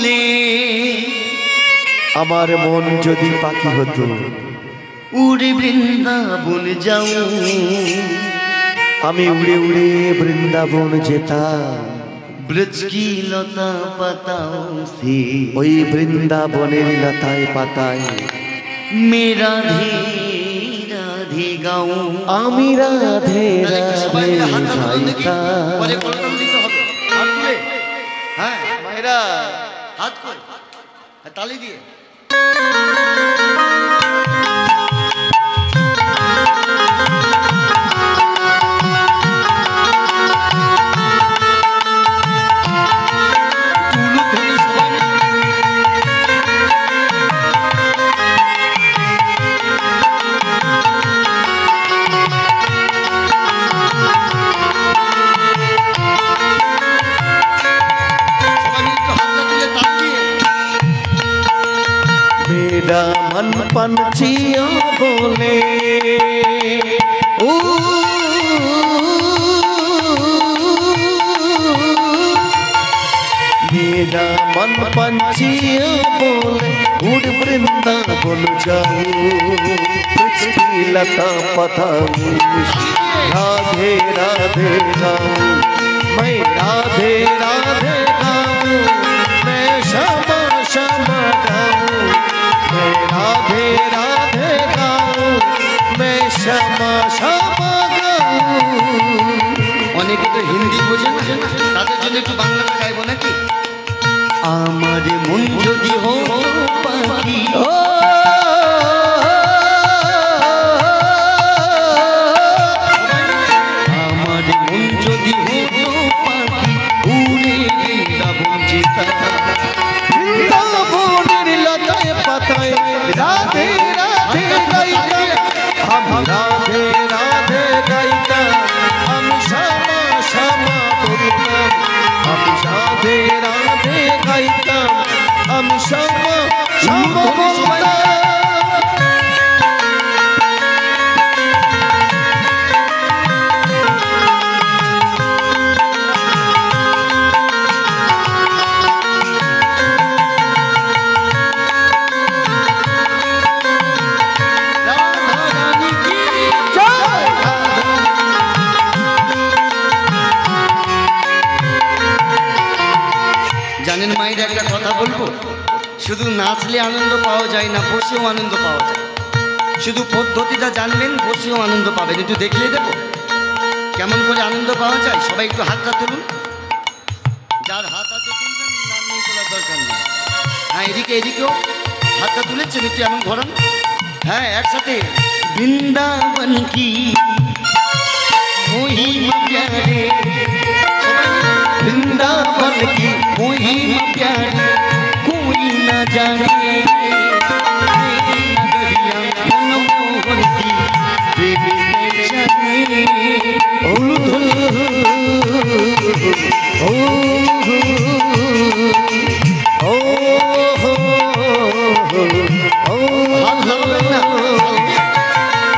ফুলে আমার মন যদি পাখি হতো উড়ে বৃন্দাবন যাও আমি উড়ে উড়ে বৃন্দাবন যেতাম ব্রজ কি লতা পাতাও সে ওই বৃন্দাবনের লতায় পাতায় মেরা ধে রাধে গাও আমি রাধে রাধে হ্যাঁ মায়েরা হাত কর তালি দিয়ে मेरा मन पंछियों बोले ओ मेरा मन पंछियों बोले उड़ वृंदावन जाऊं की लता पताऊं राधे राधे गाऊं मैं राधे राधे गाऊं मैं श्यामा श्यामा गाऊं मैं राधे राधे गाऊं मैं श्यामा श्यामा गाऊं অনেকে তো হিন্দি বোঝে না তাদের জন্য একটু বাংলাতে গাইবো নাকি আমার মন যদি হো পাখি আমার মন যদি হো পাখি উড়ে বৃন্দাবন যেতাম বৃন্দাবনের লতায় পাতায় রাধে রাধে গাইতাম हम राधे राधे गाइताम हम श्यामा श्यामा बोलताम हम राधे राधे गाइताम हम श्यामा श्यामा बोलताम জানেন মায়ের একটা কথা বলবো শুধু নাচলে আনন্দ পাওয়া যায় না বসেও আনন্দ পাওয়া যায় শুধু পদ্ধতিটা জানবেন বসেও আনন্দ পাবেন একটু দেখিয়ে দেবো কেমন করে আনন্দ পাওয়া যায় সবাই একটু হাতটা তুলুন যার হাত আছে তুলবেন নাম নিয়ে তোলার দরকার নেই হ্যাঁ এদিকে এদিকেও হাতটা তুলেছেন একটু এমন ঘোরান হ্যাঁ একসাথে বৃন্দাবন কি মহিমা প্যারে वृंदावन की महिमा प्यारी कोई न जाने नगरिया मनमोहन की देवी जाने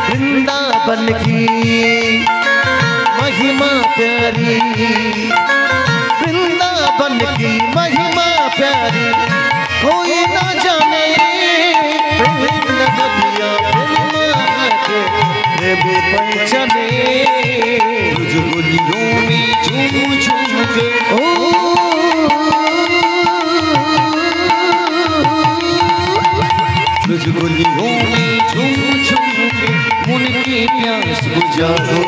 वृंदावन की महिमा प्यारी वृंदावन की महिमा प्यारी कोई न जाने नदिया पहचाने गलियों में झूम झूम के गलियों में झूम झूम के मन की प्यास बुझाओ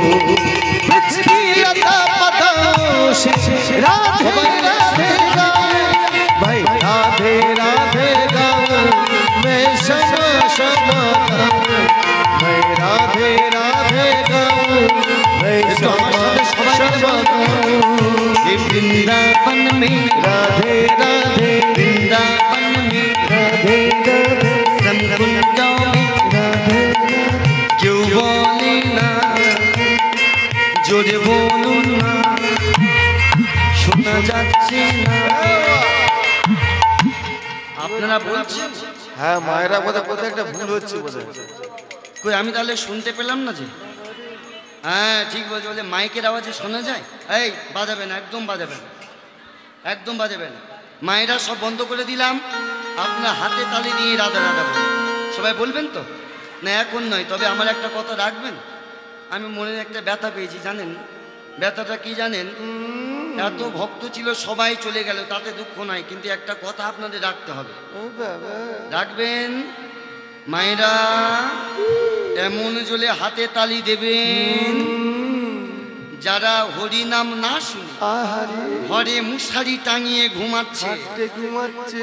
की लता पताओं से राधे राधे गाऊं भाई राधे राधे गाऊं मैं श्यामा श्यामा गाऊं मैं राधे राधे गाऊं मैं श्यामा श्यामा गाऊं वृंदावन में राधे राधे वृंदावन में राधे राधे संकुंजों में राधे क्यों बोले ना जोरे बोलूं ना শোনা যাচ্ছে না আপনারা বলছেন হ্যাঁ মায়েরা কোথায় একটা ভুল হচ্ছে বোধহয় কই আমি তাহলে শুনতে পেলাম না যে হ্যাঁ ঠিক বলছে বলে মাইকের আওয়াজে শোনা যায় এই বাজাবেন একদম বাজাবেন একদম বাজাবেন মায়েরা সব বন্ধ করে দিলাম, আপনার হাতে তালি নিয়ে রাধা রাধা বলুন। সবাই বলবেন তো? না এখন নয়, তবে আমার একটা কথা রাখবেন। আমি মনে একটা ব্যথা পেয়েছি, জানেন ব্যথাটা কি জানেন? এত ভক্ত ছিল সবাই চলে গেল, তাতে দুঃখ নাই, কিন্তু একটা কথা আপনাদের রাখতে হবে। রাখবেন মায়েরা, এমন জলে হাতে তালি দেবেন যারা হরি নাম না শুনে ঘরে মশারি টাঙিয়ে ঘুমাচ্ছে,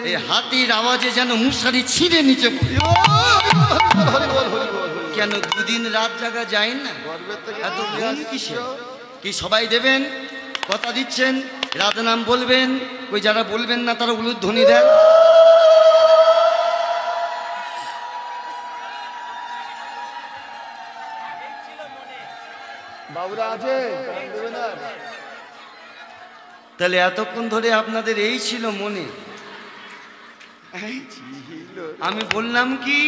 এই হাতির আওয়াজে যেন মশারি ছিঁড়ে নিচে পড়ে। কেন দুদিন রাত জাগা যায় না? এত ঘুম কিসে? কি সবাই দেবেন? কথা দিচ্ছেন? রাধা নাম বলবেন? ওই যারা বলবেন না তারা উলুধ্বনি দেন। তাহলে এতক্ষণ ধরে আপনাদের এই ছিল মনে। আমি বললাম কি,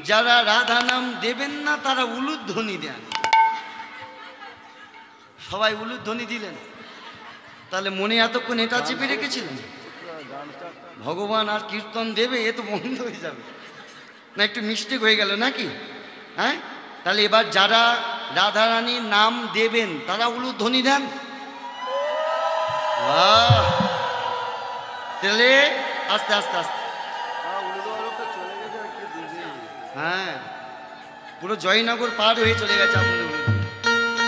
যারা রাধা নাম দেবেন না তারা উলুধ্বনি দেন। সবাই উলুধ্বনি দিলেন, তাহলে মনে এতক্ষণ এটা চেপে রেখেছিলেন ভগবান আর কীর্তন দেবে, এ তো বন্ধ হয়ে যাবে না? একটু মিস্টেক হয়ে গেল নাকি? হ্যাঁ, তাহলে এবার যারা রাধারানীর নাম দেবেন তারা উলুধ্বনি দেন। তাহলে আস্তে আস্তে আস্তে, হ্যাঁ পুরো জয়নগর পার হয়ে চলে গেছে আপনাদের।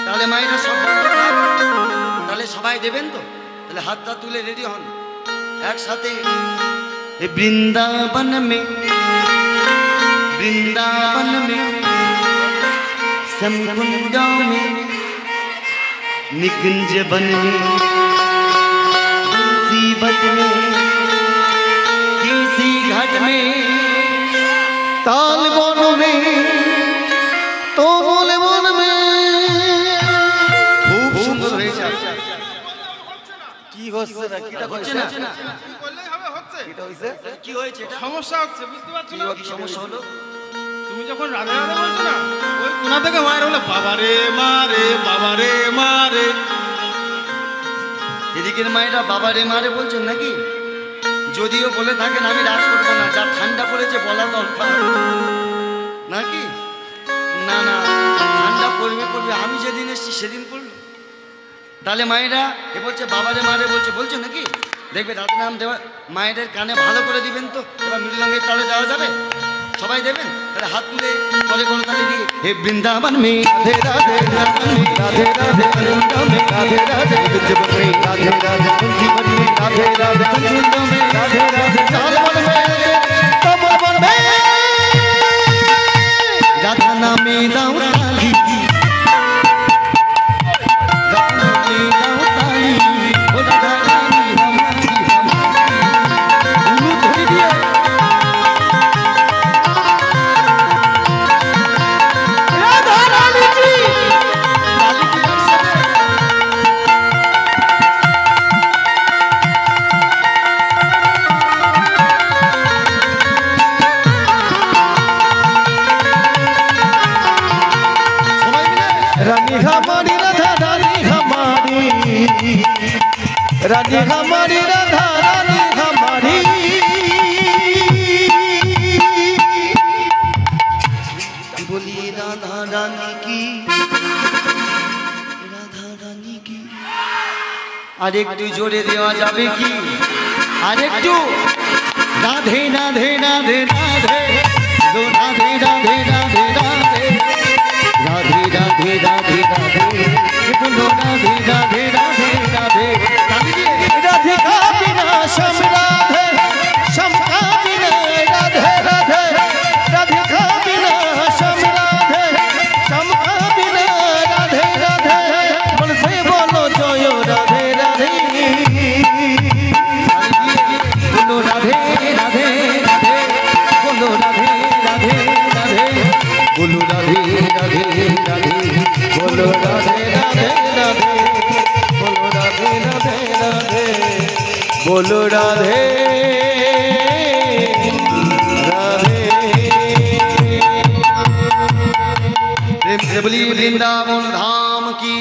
তাহলে মায়েরা সব বন্ধ থাক, তাহলে সবাই দেবেন তো? তাহলে হাতটা তুলে রেডি হন একসাথে। বৃন্দাবন মে বৃন্দাবন মে समकुंड में निकुंज बन में मुसीबत में किसी घाट में ताल बन में तो बोले मन में। खूब सुंदर হয়েছে। কি হচ্ছে না? কিটা হচ্ছে হচ্ছে না? না? কি করলেই হবে, হচ্ছে। কিটা হইছে? কি হয়েছে? এটা সমস্যা হচ্ছে, বুঝতে পারছো না? কি সমস্যা হলো? তুমি যখন রাধে রাধে বলছো না, ওই কোনা থেকে মায়ের বলে বাবারে মারে, বাবারে মারে। এদিকের মায়েরা বাবারে মারে বলছেন নাকি? যদিও বলে থাকেন আমি রাগ করবো না, যা ঠান্ডা পড়েছে বলা দরকার নাকি? না না, ঠান্ডা পড়বে পড়বে, আমি যেদিন এসছি সেদিন পড়লো। তাহলে মায়েরা এ বলছে বাবারে মারে বলছে, বলছে নাকি? দেখবে রাধা নাম দেওয়া মায়েদের কানে ভালো করে দিবেন তো। এবার মৃদঙ্গের তালে দেওয়া যাবে? সবাই দেবেন? তাহলে হাত তুলে করে করে তালে দিয়ে হে বৃন্দাবন মে राधे राधे राधे राधे राधे राधे मुसीबत में राधे राधे मुसीबत में राधे राधे संकुंड में राधे राधे ताल बन में कमल बन में राधा नामे दाऊ ताली, राधा नामे दाऊ ताली, ओ राधा रानी हमारी उलूध्वनि दिए। राधा रानी की ताली की बरसात है। সবাই মিলে रानी हमारी राधा रानी हमारी रानी हमारी राधा रानी हमारी बोलिए राधा रानी की, राधा रानी की। আরেকটু জোরে দেওয়া যাবে কি? আরেকটু রাধে রাধে রাধে রাধে গো রাধে রাধে রাধে রাধে রাধে রাধে রাধে রাধে বলো রাধে রাধে রাধে রাধে। তালি দিয়ে राधिका बिना श्याम राधे श्याम का बिना राधे राधे राधिका बिना श्याम राधे श्याम का बिना राधे राधे मन से बोलो जय राधे राधे बोलो राधे राधे राधे बोलो राधे राधे राधे बोलो राधे राधे राधे बोलो राधे राधे राधे बोलो राधे राधे राधे बोलो राधे राधे। प्रेम से बोली वृंदावन धाम की,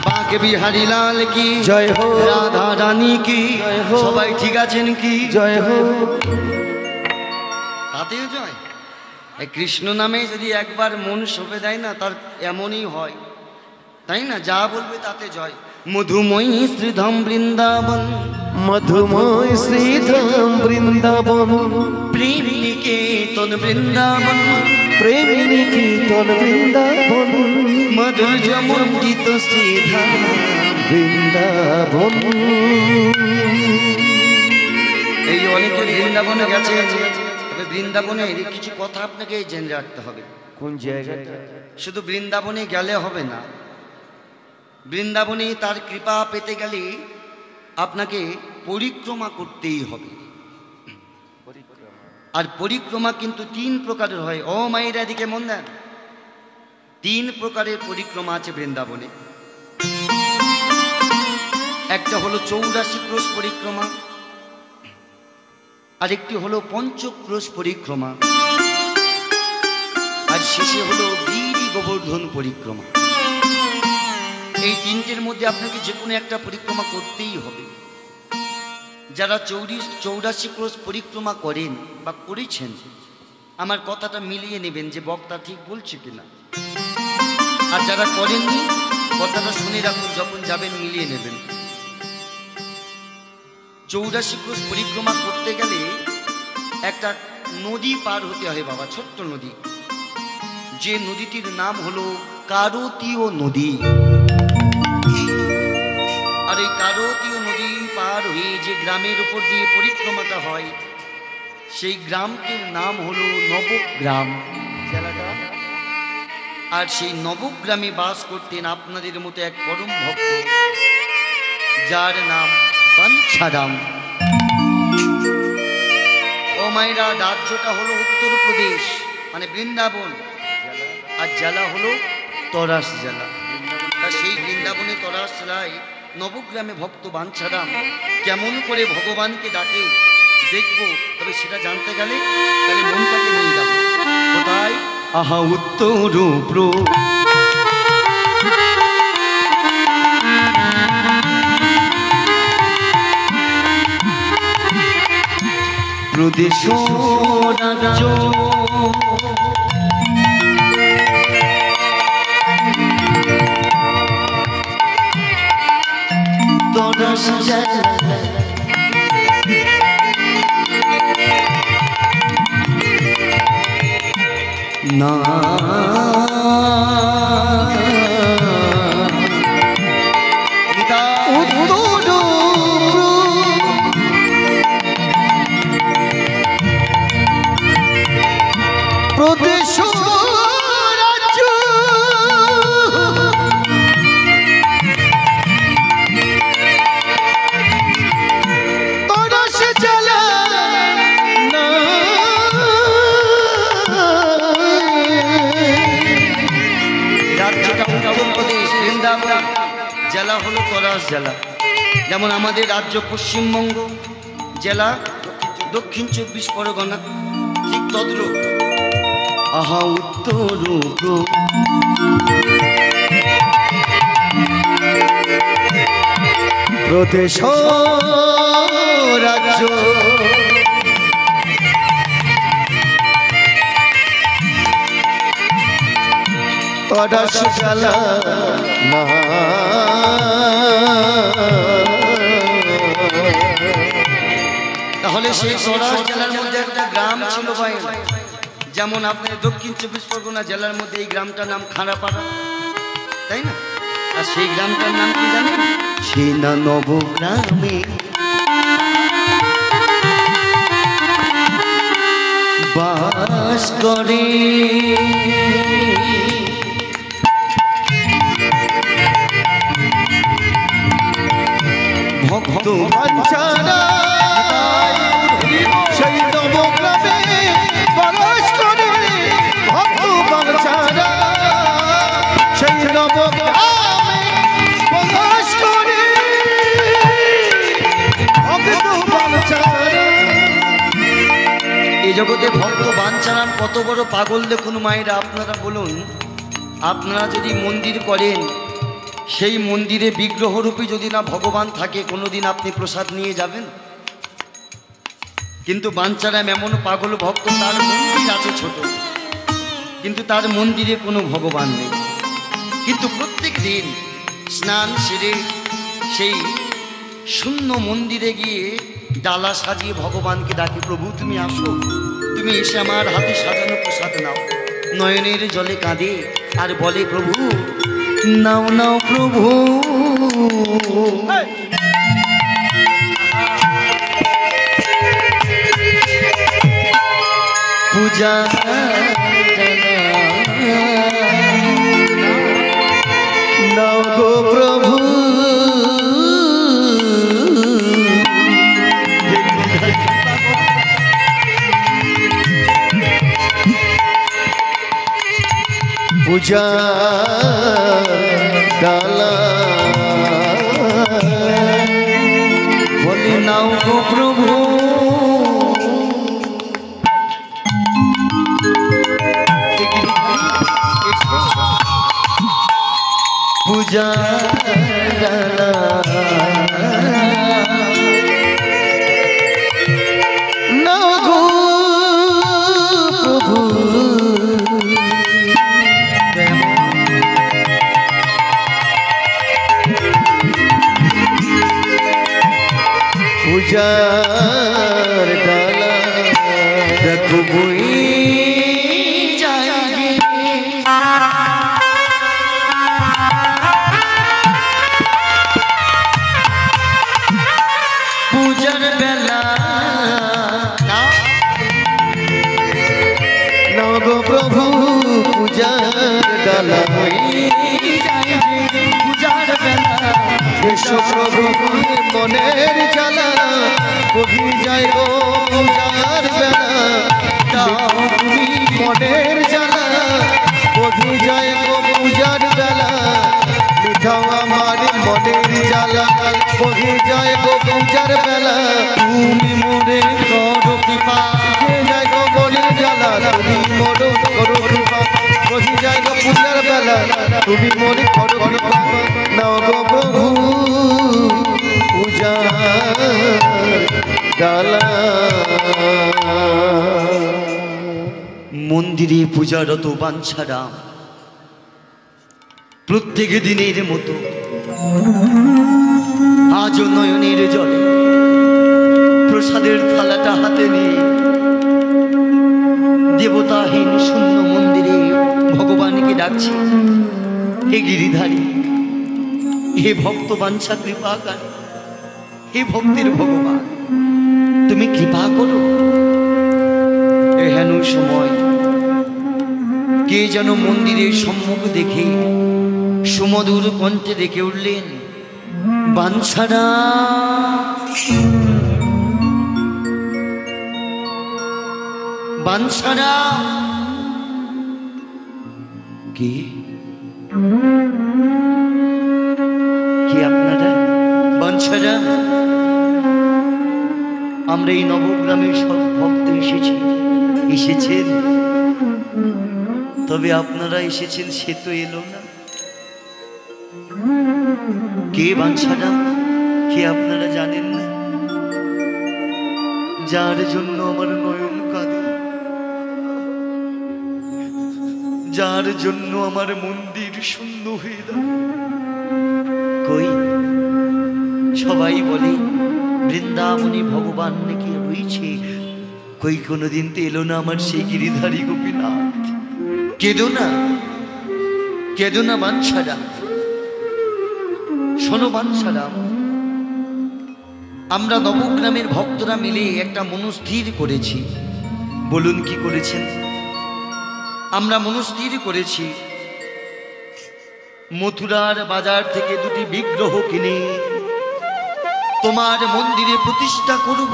बांके বিহারী লাল কি জয় হো। রাধা রানী কি জয় হো। সবাই ঠিক আছেন কি জয় হো। তাতেও জয়। এই কৃষ্ণ নামে যদি একবার মন সঁপে দেয় না তার এমনই হয়, তাই না? যা বলবে তাতে জয়। মধুময়ী শ্রীধাম বৃন্দাবন, মধুময় শ্রীধাম বৃন্দাবন, প্রেম নিকেতন বৃন্দাবন, প্রেম নিকেতন বৃন্দাবন, মধুজ মন্ডিত শ্রীধাম বৃন্দাবন। এই অনেকে বৃন্দাবনে গেছে, তবে বৃন্দাবনের কিছু কথা আপনাকে জেনে রাখতে হবে। কোন জায়গাটা? শুধু বৃন্দাবনে গেলে হবে না, বৃন্দাবনে তার কৃপা পেতে গেলে আপনাকে পরিক্রমা করতেই হবে। আর পরিক্রমা কিন্তু 3 প্রকারের হয়। ও মায়েরা দিকে মন দেন, 3 প্রকারের পরিক্রমা আছে বৃন্দাবনে। একটা হলো 84 ক্রোশ পরিক্রমা, আরেকটি হলো পঞ্চক্রোশ পরিক্রমা, আর শেষে হলো গিরি গোবর্ধন পরিক্রমা। এই 3টের মধ্যে আপনাকে যে কোনো একটা পরিক্রমা করতেই হবে। যারা 84 ক্রোশ পরিক্রমা করেন বা করেছেন, আমার কথাটা মিলিয়ে নেবেন যে বক্তা ঠিক বলছে কিনা। আর যারা করেননি কথাটা শুনে রাখুন, যখন যাবেন মিলিয়ে নেবেন। 84 ক্রোশ পরিক্রমা করতে গেলে একটা নদী পার হতে হয় বাবা, ছোট্ট নদী। যে নদীটির নাম হলো কারতীয় নদী। আর এই কারতীয় নদী পার হয়ে যে গ্রামের উপর দিয়ে পরিক্রমাটা হয়, সেই গ্রামটির নাম হলো নবগ্রাম। আর সেই নবগ্রামে বাস করতেন আপনাদের মতো এক পরম ভক্ত, যার নাম বাঞ্ছারাম। ও মায়েরা, রাজ্যটা হলো উত্তরপ্রদেশ মানে বৃন্দাবন, আর জেলা হলো তরাস জেলা। তা সেই বৃন্দাবনে তরাস জেলায় নবগ্রামে ভক্ত বাঞ্ছারাম কেমন করে ভগবানকে ডাকে দেখবো। তবে সেটা জানতে গেলে তাহলে মনটাকে নিয়ে যাবো কোথায়? আহা উত্তর প্রদেশ রাজ্য, তরাস জেলা, না প্রদেশ রাজ্য, তরাস জেলা, না রাজ্যটা উত্তরপ্রদেশ বৃন্দাবন, জেলা হলো তরাস জেলা। যেমন আমাদের রাজ্য পশ্চিমবঙ্গ, জেলা দক্ষিণ 24 পরগনা, ঠিক তদ্রূপ আহা উত্তর প্রদেশ রাজ্য, তরাস জেলা, না তাহলে সেই তরাস জেলার মধ্যে একটা গ্রাম ছিল ভাই, যেমন আপনার দক্ষিণ 24 পরগনা জেলার মধ্যে এই গ্রামটার নাম খাঁড়াপাড়া, তাই না? আর সেই গ্রামটার নাম কি জানেন? সেনা নবগ্রামে বাস করে ভক্ত বাঞ্ছারা, সেই নবগ্রামে বাস করে ভক্ত বাঞ্ছারা, সেই নবগ্রামে বাস করে ভক্ত বাঞ্ছারা। এই জগতে ভক্ত বাঞ্ছারাম কত বড় পাগল দেখুন মায়েরা। আপনারা বলুন, আপনারা যদি মন্দির করেন সেই মন্দিরে বিগ্রহরূপী যদি না ভগবান থাকে, কোনোদিন আপনি প্রসাদ নিয়ে যাবেন? কিন্তু বাঞ্ছারাম এমন পাগল ভক্ত, তার মন্দির আছে ছোট, কিন্তু তার মন্দিরে কোনো ভগবান নেই। কিন্তু প্রত্যেক দিন স্নান সেরে সেই শূন্য মন্দিরে গিয়ে ডালা সাজিয়ে ভগবানকে ডাকে, প্রভু তুমি আসো, তুমি এসে আমার হাতে সাজানো প্রসাদ নাও। নয়নের জলে কাঁদে আর বলে, প্রভু নাও নাও প্রভু। পূজা নাও গো প্রভু, পূজা ডালা বলে নাও গো প্রভু। পূজা ডালা নাও গো প্রভু, পূজার ডালা দেখো বই যায় গে। পূজার বেলা নাও গো প্রভু, পূজার ডালা পূজার বেলা এসো প্রভু, মনের জ্বালা বহি যায় গো পূজার বেলা। তুমি মনের জ্বালা বহি যায় গো পূজার বেলা। মিঠাও আমার মনের জ্বালা বহি যায় গো পূজার বেলা। তুমি মোরে করো কৃপা, যায় গো মনের জ্বালা, তুমি মোর করো কৃপা। বহি যায় গো পূজার বেলা, তুমি মোর করো কৃপা। নাও গো প্রভু, পূজা ডালা। মন্দিরে পূজারত বাঞ্ছারাম প্রত্যেক দিনের মতো আজও নয়নের জলে প্রসাদের থালাটা হাতে নিয়ে দেবতাহীন শূন্য মন্দিরে ভগবানকে ডাকছে, হে গিরিধারী, হে ভক্ত বাঞ্ছা কৃপাকারী, হে ভক্তের ভগবান, তুমি কৃপা করো। এহেন সময় কে যেন মন্দিরের সম্মুখ দেখে সুমধুর কণ্ঠে ডেকে উঠলেন, বাঞ্ছারা। বাঞ্ছারা কে? কে আপনারা? বাঞ্ছারা, আমরা এই নবগ্রামের সব ভক্ত এসেছেন, তবে আপনারা এসেছেন সে তো এলো না। কে বাঞ্ছারা? কে আপনারা জানেন না? যার জন্য আমার নয়ন কাঁদে, যার জন্য আমার মন্দির শূন্য হয়ে দাঁড়ায়। কই সবাই বলে বৃন্দাবনে ভগবান নাকি রয়েছে, কই কোনোদিন তো এলো না আমার সেই গিরিধারী গোপীনাথ। কেঁদো না, কেঁদো না বাঞ্ছারা, শোনো বাঞ্ছারা। আমরা নবগ্রামের ভক্তরা মিলে একটা মনস্থির করেছি। বলুন কি করেছেন? আমরা মনস্থির করেছি মথুরার বাজার থেকে দুটি বিগ্রহ কিনে তোমার মন্দিরে প্রতিষ্ঠা করব,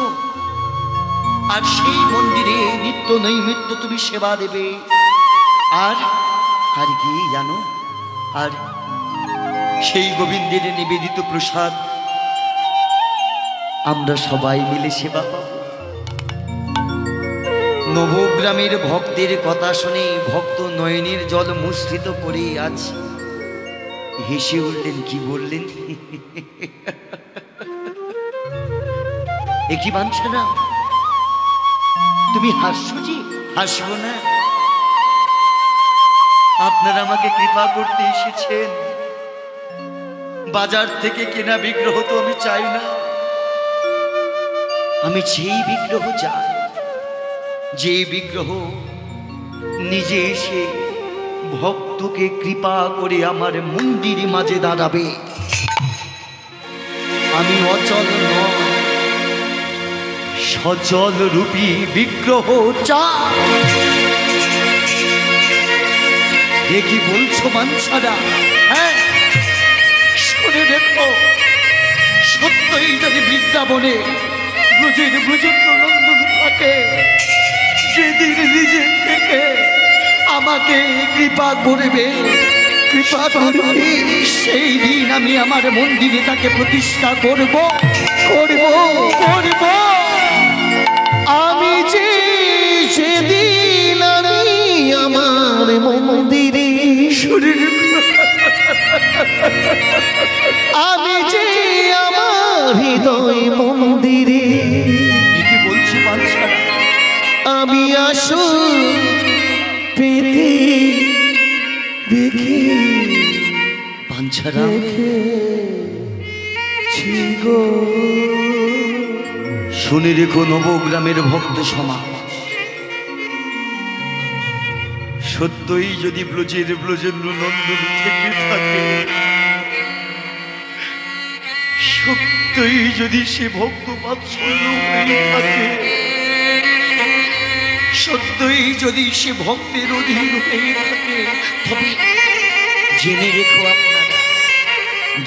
আর সেই মন্দিরে নিত্য নৈমিত্য তুমি সেবা দেবে। আর আর কি জানো? আর সেই গোবিন্দের নিবেদিত প্রসাদ আমরা সবাই মিলে সেবা পাব। নবগ্রামের ভক্তের কথা শুনে ভক্ত নয়নের জল মুষ্টিত করে আছে। হেসে উঠলেন, কি বললেন? এ কি বাঞ্ছা না, তুমি হাসছো জি? হাসবো না? আপনারা আমাকে কৃপা করতে এসেছেন। বাজার থেকে কেনা বিগ্রহ তো আমি চাই না। আমি যেই বিগ্রহ চাই, যে বিগ্রহ নিজে এসে ভক্তকে কৃপা করে আমার মন্দির মাঝে দাঁড়াবে। আমি অচল নয়, সচল রূপী বিগ্রহ চাই। এ কি বলছো বাঞ্ছারা? হ্যাঁ, শুনে দেখো, সত্যই যদি বৃন্দাবনে ব্রজের ব্রজেন্দ্রনন্দন থাকে, যেদিন নিজে থেকে আমাকে কৃপা করবে, কৃপা করবে, সেই দিন আমি আমার মন্দিরে তাকে প্রতিষ্ঠা করব, করব, করব। আমি যে সেদিন আমি আমার মন্দিরে, আমি যে আমার হৃদয় মন্দিরে, কি বলছি বাঞ্ছারা? আমি আসল পেতে দেখি বাঞ্ছারা, ছিগো। শুনে রেখো নবগ্রামের ভক্ত সমাজ, সত্যই যদি ব্রজের ব্রজেন্দ্র নন্দন থেকে থাকে, সত্যই যদি সে ভক্ত বাৎসল্য হয়ে থাকে, সত্যই যদি সে ভক্তের অধীন হয়ে থাকে, তবে জেনে রেখো আপনারা,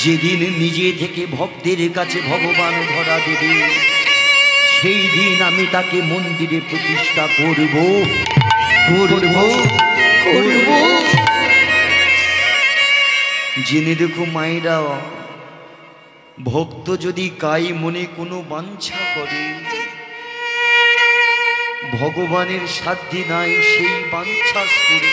যেদিন নিজে থেকে ভক্তের কাছে ভগবান ধরা দেবে, সেই দিন আমি তাকে মন্দিরে প্রতিষ্ঠা করব, করব, করব। জেনে দেখো মায়েরা, ভক্ত যদি কাই মনে কোনো বাঞ্ছা করে, ভগবানের সাধ্যে নাই সেই বাঞ্ছা করে।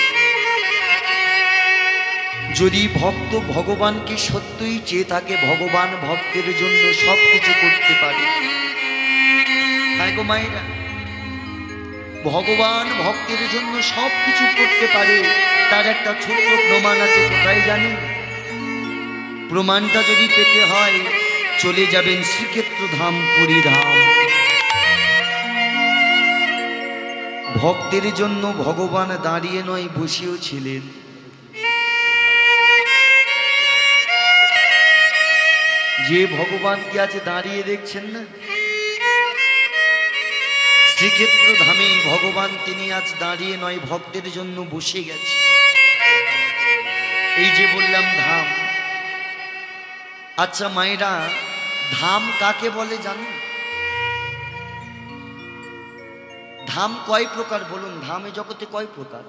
যদি ভক্ত ভগবানকে সত্যই চেয়ে থাকে, ভগবান ভক্তের জন্য সব কিছু করতে পারে। তাই গো মায়েরা, ভগবান ভক্তের জন্য সব কিছু করতে পারে। তার একটা ছোট্ট প্রমাণ আছে, কোথায় জানেন? প্রমাণটা যদি পেতে হয়, চলে যাবেন শ্রীক্ষেত্র ধাম, পুরী ধাম। ভক্তের জন্য ভগবান দাঁড়িয়ে নয়, বসেও ছিলেন। যে ভগবান কি আছে দাঁড়িয়ে দেখছেন না? শ্রীক্ষেত্র ধামে ভগবান তিনি আজ দাঁড়িয়ে নয়, ভক্তের জন্য বসে গেছে। এই যে বললাম ধাম। আচ্ছা মায়েরা, ধাম কাকে বলে জানেন? ধাম কয় প্রকার বলুন? ধামে জগতে কয় প্রকার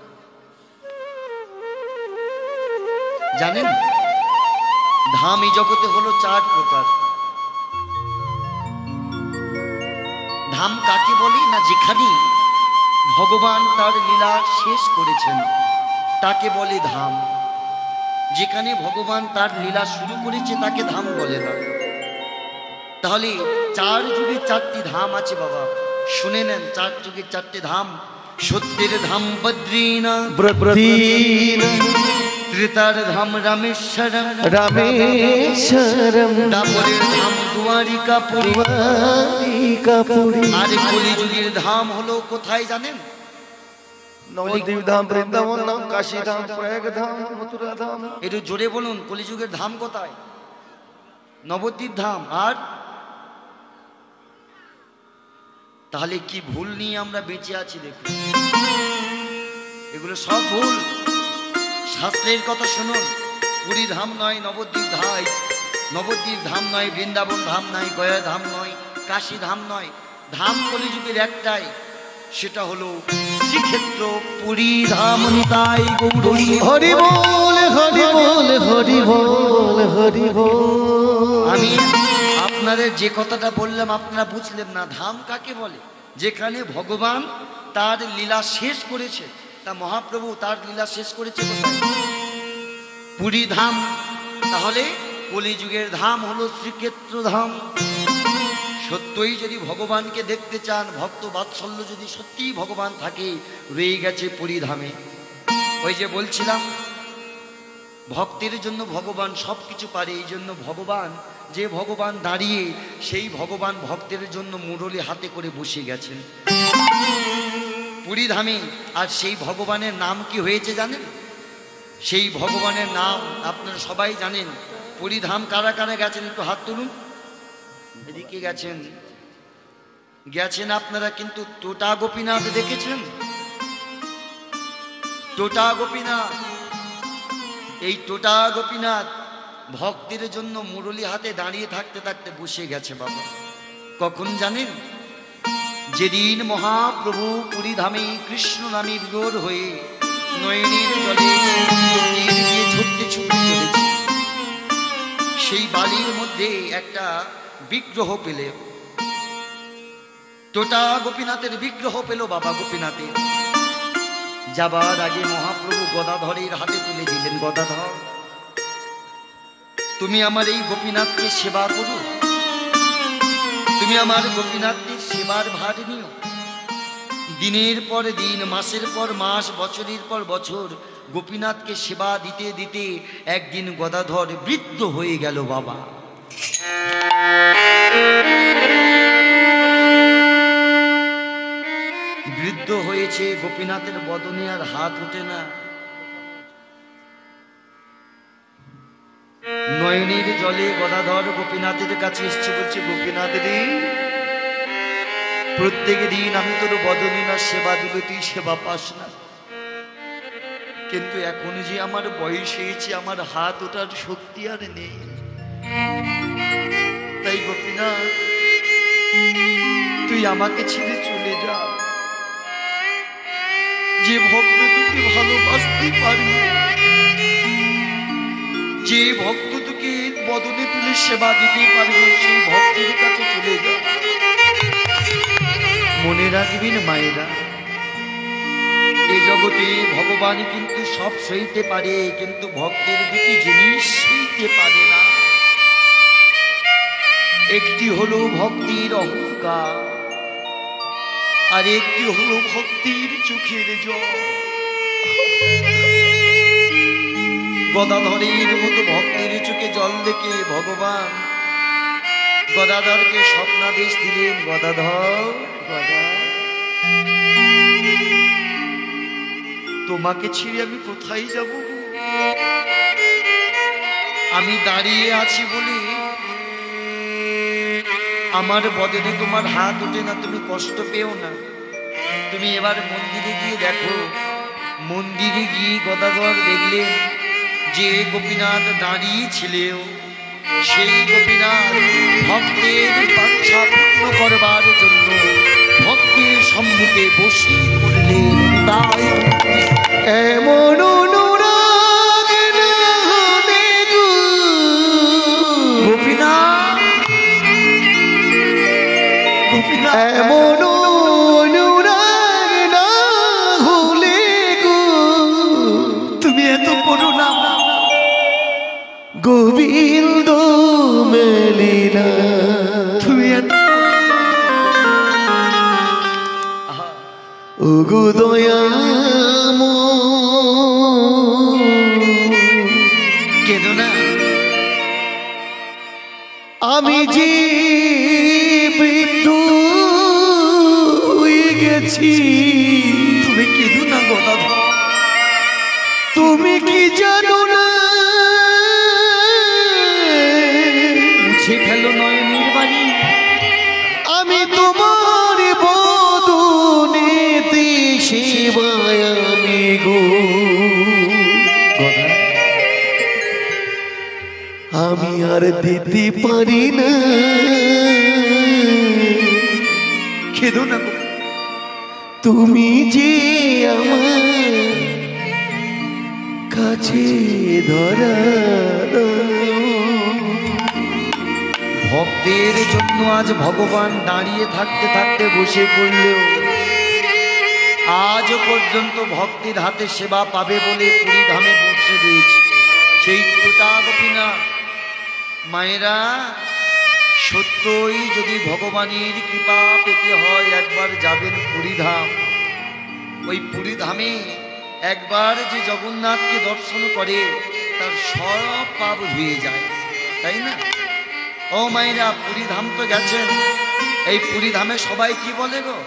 জানেন? ধাম এই জগতে হলো 4 প্রকার। ধাম কাকে বলে না? যেখানে ভগবান তার লীলা শেষ করেছেন তাকে বলে ধাম। যেখানে ভগবান তার লীলা শুরু করেছে তাকে ধাম বলে না। তাহলে 4 যুগে 4টি ধাম আছে বাবা, শুনে নেন। 4 যুগে 4টি ধাম। সত্যের ধাম বদ্রীনাথ, ত্রেতার ধাম রামেশ্বরম, রামেশ্বরম, দাপরের ধাম দ্বারিকাপুরী, আর কলিযুগের ধাম হলো কোথায় জানেন? নবদ্বীপ ধাম, বৃন্দাবন ধাম, কাশী ধাম, প্রয়াগ ধাম, মথুরা ধাম। একটু জোরে বলুন, কলিযুগের ধাম কোথায়? নবদ্বীপ ধাম। আর তাহলে কি ভুল নিয়ে আমরা বেঁচে আছি দেখুন। এগুলো সব ভুল। শাস্ত্রের কথা শুনুন। পুরী ধাম নয়, নবদ্বীপ ধাম, নবদ্বীপ ধাম নয়, বৃন্দাবন ধাম নয়, গয়া ধাম নয়, কাশী ধাম নয়। ধাম কলিযুগের একটাই, সেটা হলো শ্রীক্ষেত্র পুরী ধাম। নিতাই গৌর হরি বল, হরি বল, হরি বল, হরি বল। আমি আপনাদের যে কথাটা বললাম আপনারা বুঝলেন না। ধাম কাকে বলে? যেখানে ভগবান তার লীলা শেষ করেছে। তা মহাপ্রভু তার লীলা শেষ করেছে কোথায়? পুরী ধাম। তাহলে কলিযুগের ধাম হলো শ্রীক্ষেত্র ধাম। সত্যই যদি ভগবানকে দেখতে চান, ভক্ত বাৎসল্য যদি সত্যিই ভগবান থাকে, রয়ে গেছে পুরীধামে। ওই যে বলছিলাম, ভক্তের জন্য ভগবান সব কিছু পারে। এই জন্য ভগবান, যে ভগবান দাঁড়িয়ে, সেই ভগবান ভক্তের জন্য মুরলি হাতে করে বসে গেছেন পুরীধামে। আর সেই ভগবানের নাম কি হয়েছে জানেন? সেই ভগবানের নাম আপনারা সবাই জানেন। পুরীধাম কারা কারা গেছেন একটু হাত তুলুন। এদিকে গেছেন, গেছেন আপনারা, কিন্তু টোটা গোপীনাথ দেখেছেন? টোটা গোপীনাথ, এই টোটা গোপীনাথ ভক্তের জন্য মুরলি হাতে দাঁড়িয়ে থাকতে থাকতে বসে গেছে বাবা। কখন জানেন? যেদিন মহাপ্রভু পুরীধামে কৃষ্ণ নামে বিভোর হয়ে নয়নের জলে ছুটতে ছুটতে চলেছে, সেই বালির মধ্যে একটা বিগ্রহ পেলে, টোটা গোপীনাথের বিগ্রহ পেল বাবা গোপীনাথের। যাবার আগে মহাপ্রভু গদাধরের হাতে তুলে দিলেন, গদাধর তুমি আমার এই গোপীনাথকে সেবা করো, তুমি আমার গোপীনাথকে সেবার ভার নিও। দিনের পর দিন, মাসের পর মাস, বছরের পর বছর গোপীনাথকে সেবা দিতে দিতে একদিন গদাধর বৃদ্ধ হয়ে গেল বাবা। বৃদ্ধ হয়েছে, গোপীনাথের বদনে আর হাত ওঠে না। নয়নের জলে গদাধর গোপীনাথের কাছে এসছে, বলছে গোপীনাথ রে, প্রত্যেক দিন আমি তোর বদনে না সেবা দিলে তুই সেবা পাস না, কিন্তু এখন যে আমার বয়স হয়েছে, আমার হাত ওঠার শক্তি আর নেই। তাই গোপীনাথ তুই আমাকে ছেড়ে চলে যা। যে ভক্ত তোকে ভালোবাসতে পারবে, যে ভক্ত তোকে বদনে তুলে সেবা দিতে পারবে, সেই ভক্তের কাছে চলে যা। মনে রাখবেন মায়েরা, এই জগতে ভগবান কিন্তু সব সইতে পারে, কিন্তু ভক্তের দুটি জিনিস সইতে পারে না। একটি হলো ভক্তির অহংকার, আর একটি হলো ভক্তির চোখের জল। গদাধরের মতো ভক্তের চোখে জল দেখে ভগবান গদাধরকে স্বপ্নাদেশ দিলেন, গদাধর তোমাকে ছেড়ে আমি কোথায় যাব? আমি দাঁড়িয়ে আছি বলে আমার বদনে তোমার হাত ওঠে না, তুমি কষ্ট পেও না। তুমি এবার মন্দিরে গিয়ে দেখো। মন্দিরে গিয়ে গদাধর দেখলেন যে গোপীনাথ দাঁড়িয়েছিল, সেই গোপীনাথ ভক্তের বাঞ্ছা পূর্ণ করবার জন্য ভক্তের সম্মুখে বসে পড়লেন। তাই এমন অনুরাগ না হলে গো, গোপীনাথ, গোপীনাথ এমন অনুরাগ না হলে গো, তুমি এত করুণা, গোবিন্দ মেলি না। তুমি এত ওগো দয়াময়, কেঁদো না। আমি যে বৃদ্ধ হয়ে গেছি, তুমি কেঁদো না গদাধর। তুমি কি জানো না? মুছে ফেলো নয়নের বাড়ি। আমি তোমার বদনেতে সেবায় আমি গো, আমি আর দিতে পারি না। কেঁদো না। তুমি যে আমার কাছে ধরা ভক্তের জন্য আজ ভগবান দাঁড়িয়ে থাকতে থাকতে বসে পড়লেও আজও পর্যন্ত ভক্তির হাতে সেবা পাবে বলে পুরীধামে বসে রয়েছে। সেই টুটা গোপীনাথ। মায়েরা, সত্যই যদি ভগবানের কৃপা পেতে হয় একবার যাবেন পুরীধাম। ওই পুরীধামে একবার যে জগন্নাথকে দর্শন করে তার সব পাপ ধুয়ে যায়, তাই না? ও মায়েরা, পুরীধাম তো গেছেন, এই পুরীধামে সবাই কি বলে গো?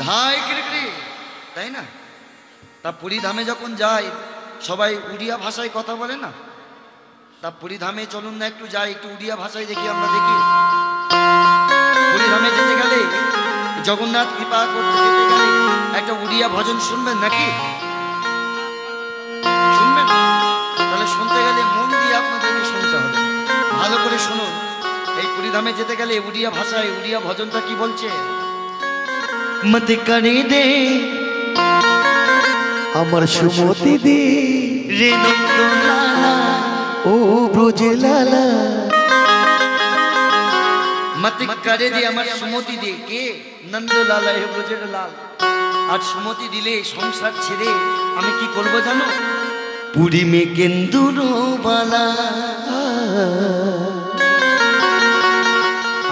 ধাই কিরকরি, তাই না? তা পুরীধামে যখন যায় সবাই উড়িয়া ভাষায় কথা বলে না? তা পুরীধামে চলুন না একটু যাই, একটু উড়িয়া ভাষায় দেখি, আমরা দেখি। পুরীধামে যেতে গেলে, জগন্নাথ কৃপা করতে যেতে গেলে একটা উড়িয়া ভজন শুনবেন নাকি? শুনবেন? তাহলে শুনতে গেলে মন দিয়ে আপনাদেরকে শুনতে হবে, ভালো করে শুনুন। এই পুরীধামে যেতে গেলে উড়িয়া ভাষায় উড়িয়া ভজনটা কি বলছে? মত করে দে আমার সুমতি দে রে নন্দলালা, ও ব্রজে লালা। মত করে দে আমার সুমতি দে, কে? নন্দলালা, হে ব্রজের লাল। আর সুমতি দিলে সংসার ছেড়ে আমি কি করব জানো? পুরী মে কেন্দুর বালা,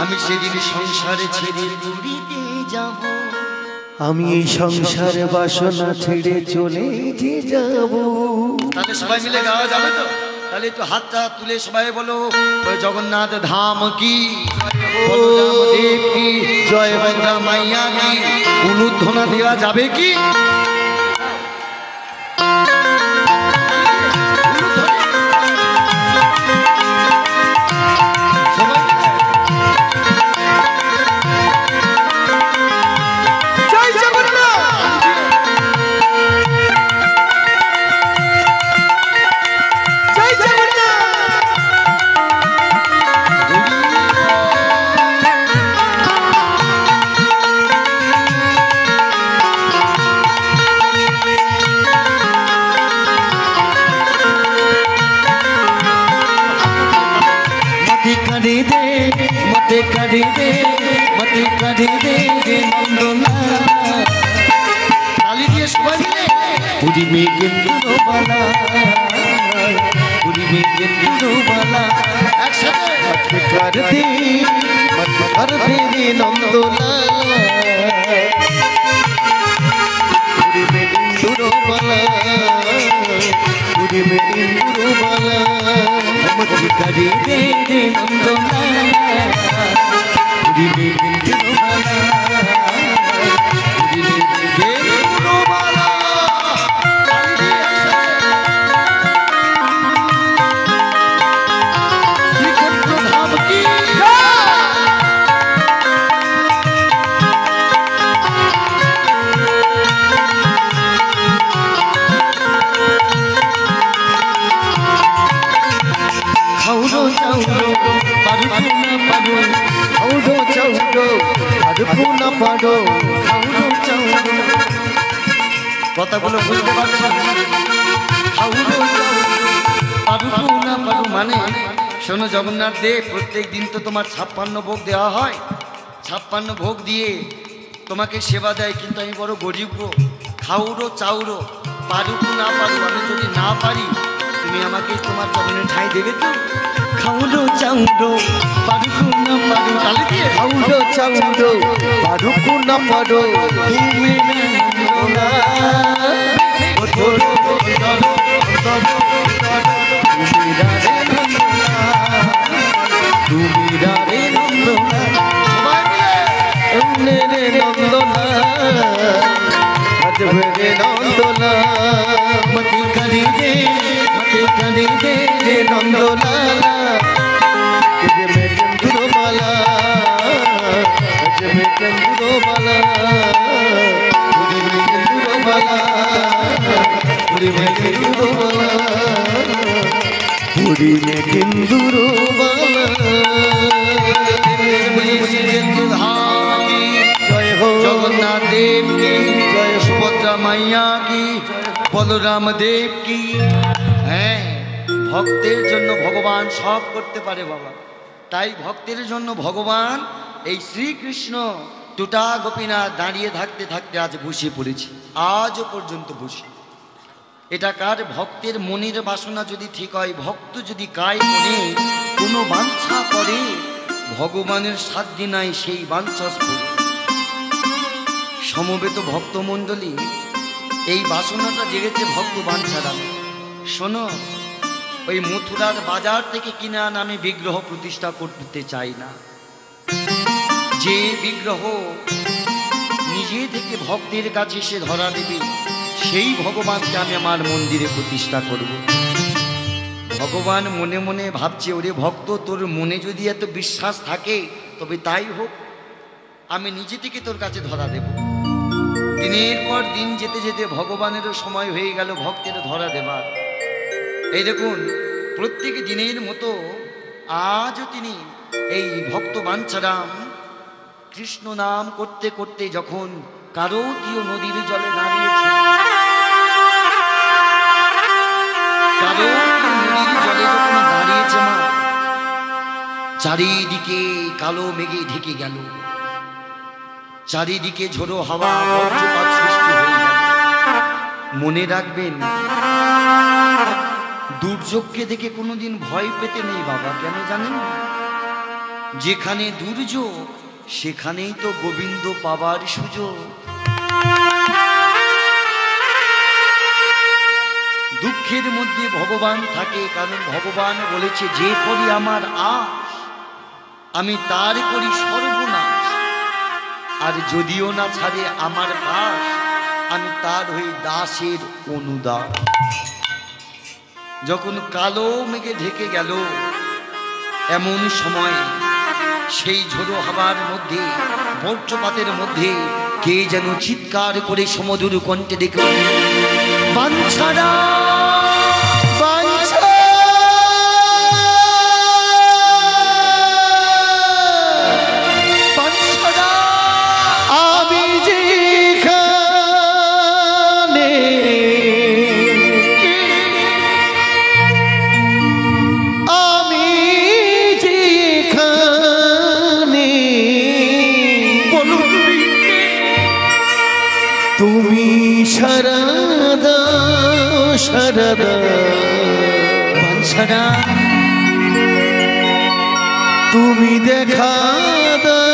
আমি সেদিন সংসারে ছেড়ে পুরীতে যাব। আমি এই সংসার বাসনা ছেড়ে চলে যে যাব। তাহলে সবাই মিলে গাওয়া যাবে তো? তাহলে একটু হাতটা তুলে সবাই বলো, ওই জগন্নাথ ধাম কি, বলরাম দেব কি, জয় বদ্রা মাইয়া কি, অনুধ্বনা দেওয়া যাবে কি? मत कर दे रे नंदलाला, ताली दिए सबाई मिले पुरी में केंद्र बाला, पुरी में केंद्र बाला, एकसाथे मत कर दे रे नंदलाला, पुरी में केंद्र बाला, पुरी में केंद्र बाला। मत कर दे रे नंदलाला, पुरी में केंद्र बाला, पुरी में केंद्र बाला। ताली दिए श्रीक्षेत्र धाम की খাউরো চাউরো পারু না পারু, औडो चौडो अडपू न पाडो, খাউরো চাউরো, কথাগুলো বুঝতে পারছেন? খাউরো চাউরো পারু না পারু মানে, শোনো জগন্নাথ দেব, প্রত্যেক দিন তো তোমার 56 ভোগ দেওয়া হয়, 56 ভোগ দিয়ে তোমাকে সেবা দেয়, কিন্তু আমি বড় গরিব গো। খাউরো চাউরো পারু না পারু, আমি যদি না পারি তুমি আমাকে তোমার চরণে ঠাঁই দেবে তো? খাউরো চাউরো পারু না পারু, তালি দিয়ে औडो चौडो अडपू न पाडो, তুমি নন্দনা, ও ধরো ধরো ধরো ধরো, তুমি রাধে নন্দনা, তুমি রাধে নন্দনা। সবাই মিলে रे नंदना अजब रे नंदना, मती करी दे रे नंदलाला, तुझे में चंदुरो बाला, तुझे में चंदुरो बाला, तुझे में चंदुरो बाला, तुझे में चंदुरो बाला, तुझे में चंदुरो बाला। जय हो जगन्नाथ देव की जय, सुभद्रा मैया की, বলরাম দেব কি। হ্যাঁ, ভক্তের জন্য ভগবান সব করতে পারে বাবা, তাই ভক্তের জন্য ভগবান এই শ্রীকৃষ্ণ টুটা গোপীনাথ দাঁড়িয়ে থাকতে থাকতে আজ বসে পড়েছে, আজও পর্যন্ত বসে। এটা কার? ভক্তের মনের বাসনা যদি ঠিক হয়, ভক্ত যদি কায় মনে কোনো বাঞ্ছা করে, ভগবানের সাধ্য নাই সেই বাঞ্ছা স্ফূর্তি। সমবেত ভক্তমণ্ডলী, এই বাসনাটা জেগেছে ভক্ত বাঞ্ছারা। শোনো, ওই মথুরার বাজার থেকে কিনে আনা আমি বিগ্রহ প্রতিষ্ঠা করতে চাই না। যে বিগ্রহ নিজে থেকে ভক্তের কাছে সে ধরা দেবে, সেই ভগবানকে আমি আমার মন্দিরে প্রতিষ্ঠা করব। ভগবান মনে মনে ভাবছে, ওরে ভক্ত, তোর মনে যদি এত বিশ্বাস থাকে তবে তাই হোক, আমি নিজে থেকে তোর কাছে ধরা দেব। দিনের পর দিন যেতে যেতে ভগবানেরও সময় হয়ে গেল ভক্তের ধরা দেবার। এই দেখুন, প্রত্যেক দিনের মতো আজও তিনি এই ভক্ত বাঞ্ছারাম কৃষ্ণ নাম করতে করতে যখন কারতীয় নদীর জলে দাঁড়িয়েছে, কারতীয় নদীর জলে যখন দাঁড়িয়েছে মা, চারিদিকে কালো মেঘে ঢেকে গেল, চারিদিকে ঝোড়ো হাওয়া, বজ্রপাত সৃষ্টি হয়ে গেল। মনে রাখবেন, দুর্যোগকে দেখে কোনোদিন ভয় পেতে নেই বাবা। কেন জানেন? যেখানে দুর্যোগ সেখানেই তো গোবিন্দ পাবার সুযোগ। দুঃখের মধ্যে ভগবান থাকে, কারণ ভগবান বলেছে, যে করি আমার আশ আমি তার করি সর্বনাশ, আর যদিও না ছাড়ে আমার পাশ আমি তার হই দাসের অনুদাস। যখন কালো মেঘে ঢেকে গেল, এমন সময় সেই ঝোড়ো হাওয়ার মধ্যে, বজ্রপাতের মধ্যে কে যেন চিৎকার করে সমুদ্র কণ্ঠে ডেকে, বাঞ্ছারা বাঞ্ছা, বাঞ্ছারা, আমি যেখানে আমি যেখানে বলো তুমি সারদা সারদা বাঞ্ছারা, তুমি দেখা দাও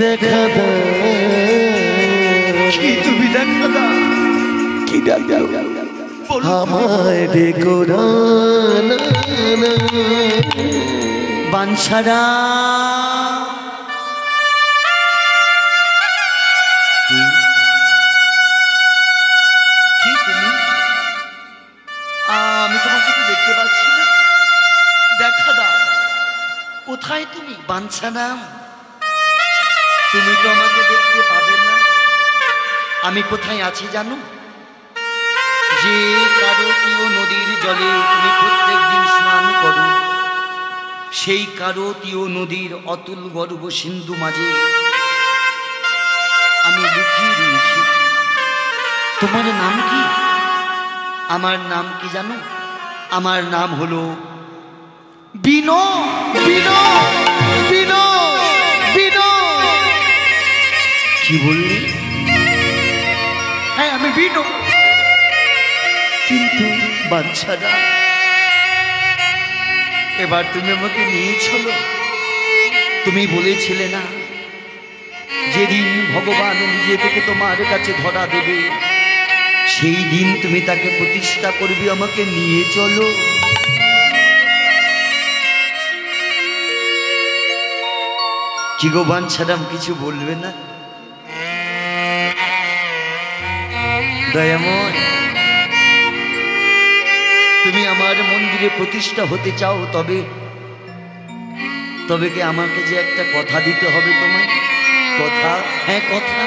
দেখা দাও, কি তুমি দেখা দাও, কি ডাক আমায় ডেকো না বাঞ্ছারা। কি তুমি? আমি তোমাকে তো দেখতে পাচ্ছি না, দেখা দাও। কোথায় তুমি বাঞ্ছারা? তুমি তো আমাকে দেখতে পাবে না। আমি কোথায় আছি জানো? যে কারতীয় নদীর জলে তুমি প্রত্যেক দিন স্নান করো, সেই কারতীয় নদীর অতুল গর্ভ সিন্ধু মাঝে আমি লুকিয়ে রয়েছি। তোমার নাম কি? আমার নাম কি জানো? আমার নাম হলো বিনো। বিনো বিনো বিনো কি বললি? হ্যাঁ, আমি বিনো। কিন্তু বাচ্চারা, এবার তুমি আমাকে নিয়ে চলো। তুমি বলেছিলে না, যেদিন ভগবান নিজে থেকে তোমার কাছে ধরা দেবে, সেই দিন তুমি তাকে প্রতিষ্ঠা করবে। আমাকে নিয়ে চলো। কি গো বাঞ্ছারাম, কিছু বলবে না? দয়াময়, তুমি আমার মন্দিরে প্রতিষ্ঠা হতে চাও, তবে কি আমাকে যে একটা কথা দিতে হবে তোমায়? কথা? হ্যাঁ, কথা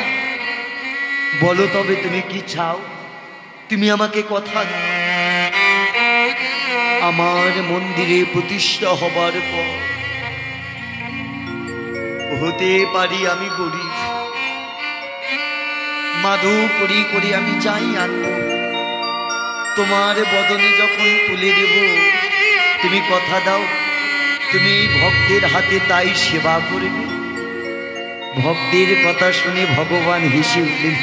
বলো। তবে তুমি কি চাও? তুমি আমাকে কথা দাও। আমার মন্দিরে প্রতিষ্ঠা হবার পর হতে পারি আমি গরিব, মাধু করি করি আমি চাই আনবো। তোমার বদনে যখন তুলে দেব, তুমি কথা দাও, তুমি ভক্তের হাতে তাই সেবা করবে। ভক্তের কথা শুনে ভগবান হেসে উঠলেন।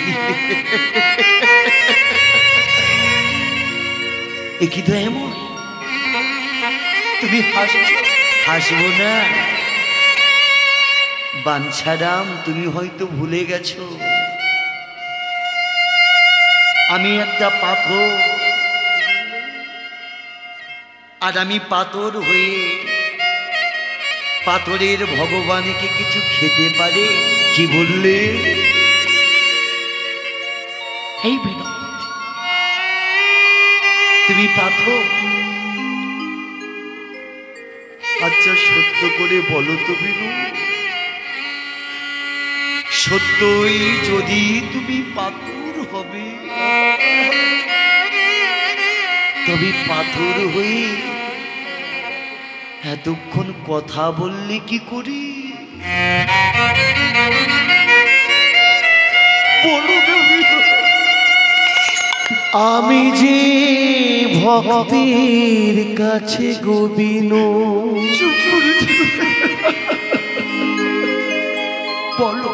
এ কি দয়াময়, তুমি হাসছো? হাসবো না বাঞ্ছারাম, তুমি হয়তো ভুলে গেছো আমি একটা পাথর, আর আমি পাথর হয়ে পাথরের ভগবানকে কিছু খেতে পারে? কি বললে? এই বিনোদ, তুমি পাথর? আচ্ছা সত্য করে বলো তো বিনু, সত্যই যদি তুমি পাথর হবে, তবে পাথর হয়ে এতক্ষণ কথা বললে কি করি? বলো তো বিনু। আমি যে ভক্তির কাছে গোবিনো, চুপ করে বলো।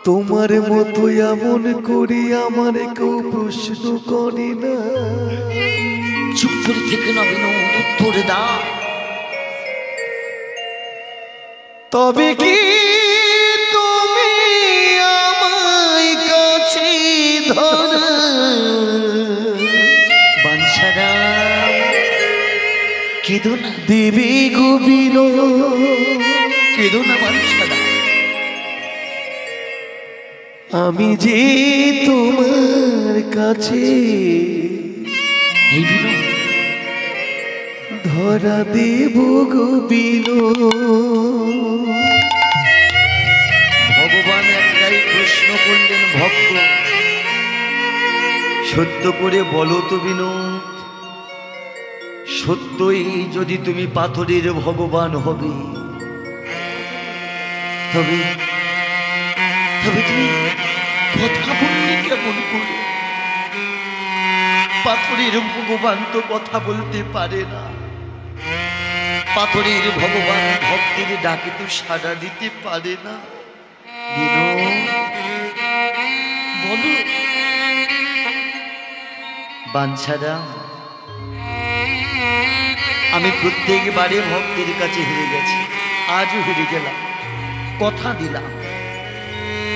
তোমার মতো এমন করি আমার কেউ প্রশ্ন করে না। চুপ করে থেকে না বিনু, উত্তর দাও। তবে কি তুমি আমায় কাছে ধরা? বাঞ্ছারা কেঁদো না, দেবী গোবিনো, কেঁদো না বাঞ্ছারা। আমি যে তোমার কাছে এই বিনু, ধরা দেব গোবিনো। ভগবান একটাই প্রশ্ন করলেন, ভক্ত সত্য করে বলো তো বিনোদ, সত্যই যদি তুমি পাথরের ভগবান হবে, তবে তবে তুমি কথা বললে কেমন করে? পাথরের ভগবান তো কথা বলতে পারে না। পাথরের ভগবান ভক্তের ডাকে তো সাড়া দিতে পারে না। বিনোদ বলো। বাঞ্ছারা, আমি প্রত্যেকবারে ভক্তের কাছে হেরে গেছি, আজও হেরে গেলাম। কথা দিলাম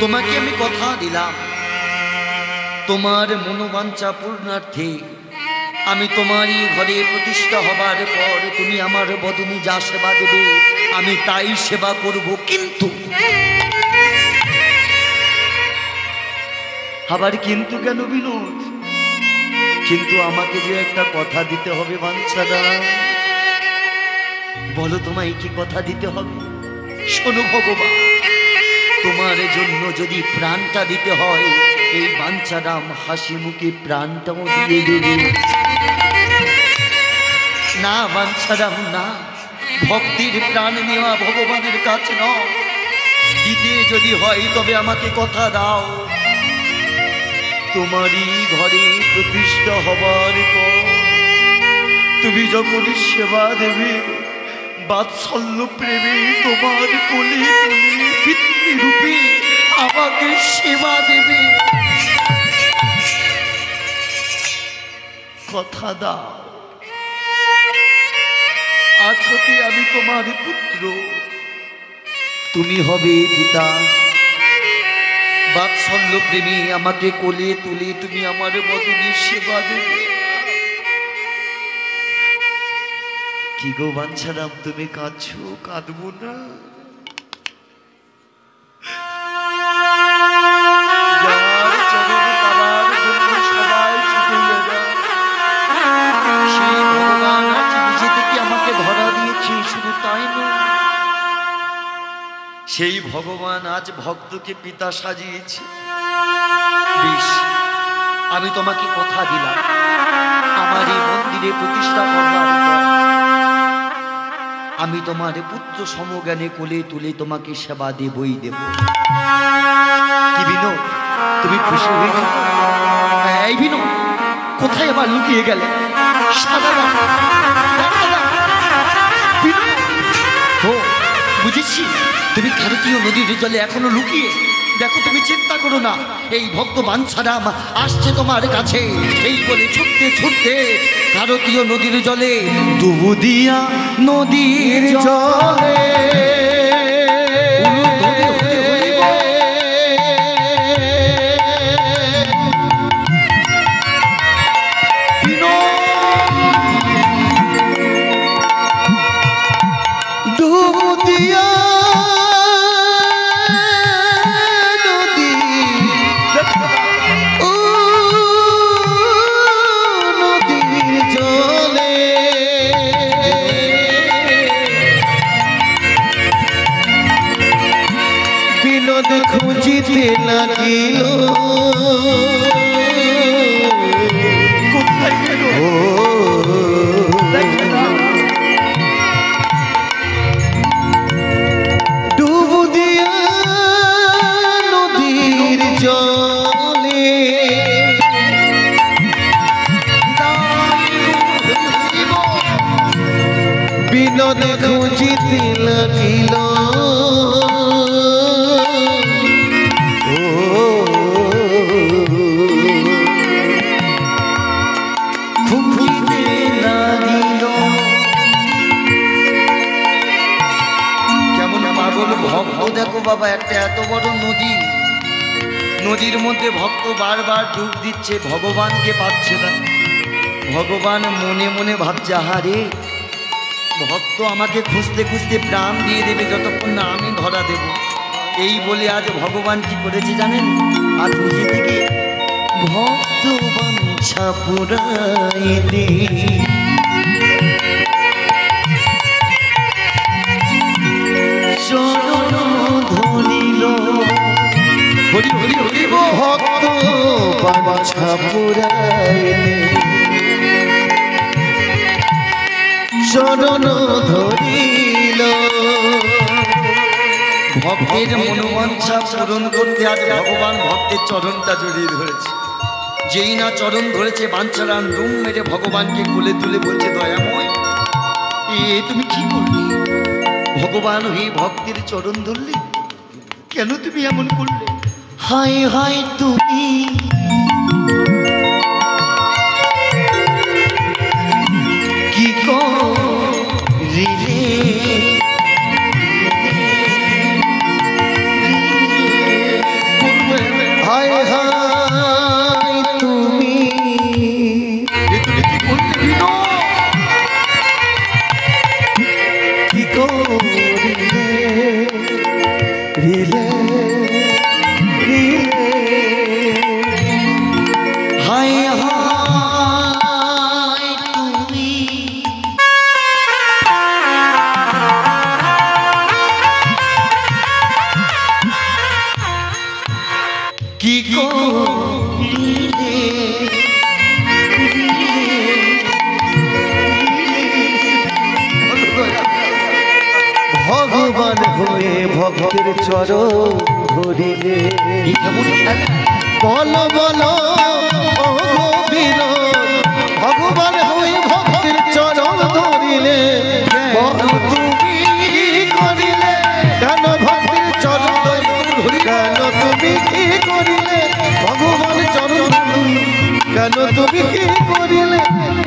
তোমাকে, আমি কথা দিলাম তোমার মনোবাঞ্ছা পূর্ণার্থে আমি তোমারই ঘরে প্রতিষ্ঠা হবার পর তুমি আমার বদনে যা সেবা দেবে আমি তাই সেবা করব। কিন্তু আবার কিন্তু কেন বিনোদ? কিন্তু আমাকে যে একটা কথা দিতে হবে বাঞ্ছারা, বলো তোমায় কি কথা দিতে হবে? শোনো ভগবান, তোমার জন্য যদি প্রাণটা দিতে হয়, এই বাঞ্ছারাম হাসি মুখে প্রাণটাও দিয়ে দেবে। না বাঞ্ছারাম না, ভক্তির প্রাণ নেওয়া ভগবানের কাছে নয়। দিতে যদি হয় তবে আমাকে কথা দাও, তোমারই ঘরে প্রতিষ্ঠা হবার পর তুমি যখন সেবা দেবে, বাৎসল্য প্রেমে তোমার কোলে তুলে পিতৃরূপে আমাকে সেবা দেবে। কথা দাও, আজ হতে আমি তোমার পুত্র, তুমি হবে পিতা। বাৎসল্য প্রেমী আমাকে কোলে তুলে তুমি আমার বদনে সেবা দেবে। কি গো বাঞ্ছারাম, তুমি কাঁদছো? কাঁদবো না। যার চরণে পাবার জন্য সবাই ছুটে যায়, সেই ভগবান আজ নিজে থেকে আমাকে ধরা দিয়েছে। শুধু তাই নয়, সেই ভগবান আজ ভক্তকে পিতা সাজিয়েছে। বেশ, আমি তোমাকে কথা দিলাম, আমার এই মন্দিরে প্রতিষ্ঠা করবার পর আমি তোমার পুত্র সমজ্ঞানে কোলে তুলে তোমাকে সেবা দেবই দেব। কি বিনোদ, তুমি খুশি হয়ে গেলে? এই বিনোদ, কোথায় আবার লুকিয়ে গেলে? সাদা ও বুঝেছি, তুমি ভারতীয় নদীর জলে এখনো লুকিয়ে। দেখো তুমি চিন্তা করো না, এই ভক্ত বাঞ্ছারাম আসছে তোমার কাছে। এই বলে ছুটতে ছুটতে ভারতীয় নদীর জলে ডুবু দিয়া নদীর জলে খুঁজিতে লাগিল ডুবু দিয়া নদীর জলে বিনোদ খুঁজিতে লাগিল দেখো বাবা, একটা এত বড় নদী, নদীর মধ্যে ভক্ত বারবার ডুব দিচ্ছে, ভগবানকে পাচ্ছে না। ভগবান মনে মনে ভাবছে, আহারে ভক্ত আমাকে খুঁজতে খুঁজতে প্রাণ দিয়ে দেবে যতক্ষণ না আমি ধরা দেব। এই বলে আজ ভগবান কি করেছে জানেন? আজ নিজে থেকে ভক্ত বাঞ্ছা পুরাইতে চরণ ধরিল। হরি হরি হরি ভক্ত বাঞ্ছা পুরাইতে চরণ ধরিল। ভক্তের মনোবাঞ্ছা পূরণ করতে আজ ভগবান ভক্তের চরণটা জড়িয়ে ধরেছে। যেই না চরণ ধরেছে, বাঞ্ছারাম ডুম মেরে ভগবানকে কোলে তুলে বলছে, দয়াময় এ তুমি কি করলে? ভগবান হয়ে ভক্তের চরণ ধরলে, কেন তুমি এমন করলে? হায় হায় তুমি কি করিলে? হায় হায় তুমি তুমি কি করলে বিনো? কি করিলে রিলে রিলে হায় হায় তুমি কি করিলে? ভগবান হয়ে ভক্তের চরণ ধরিলে। বল বল ও বিনোদ, ভগবান হয়ে ভক্তের চরণ ধরিলে বল তুমি করিলে? কেন ভক্তের চরণ ধরিলে? কেন তুমি কি করিলে? ভগবান চরণ কেন তুমি কি করিলে?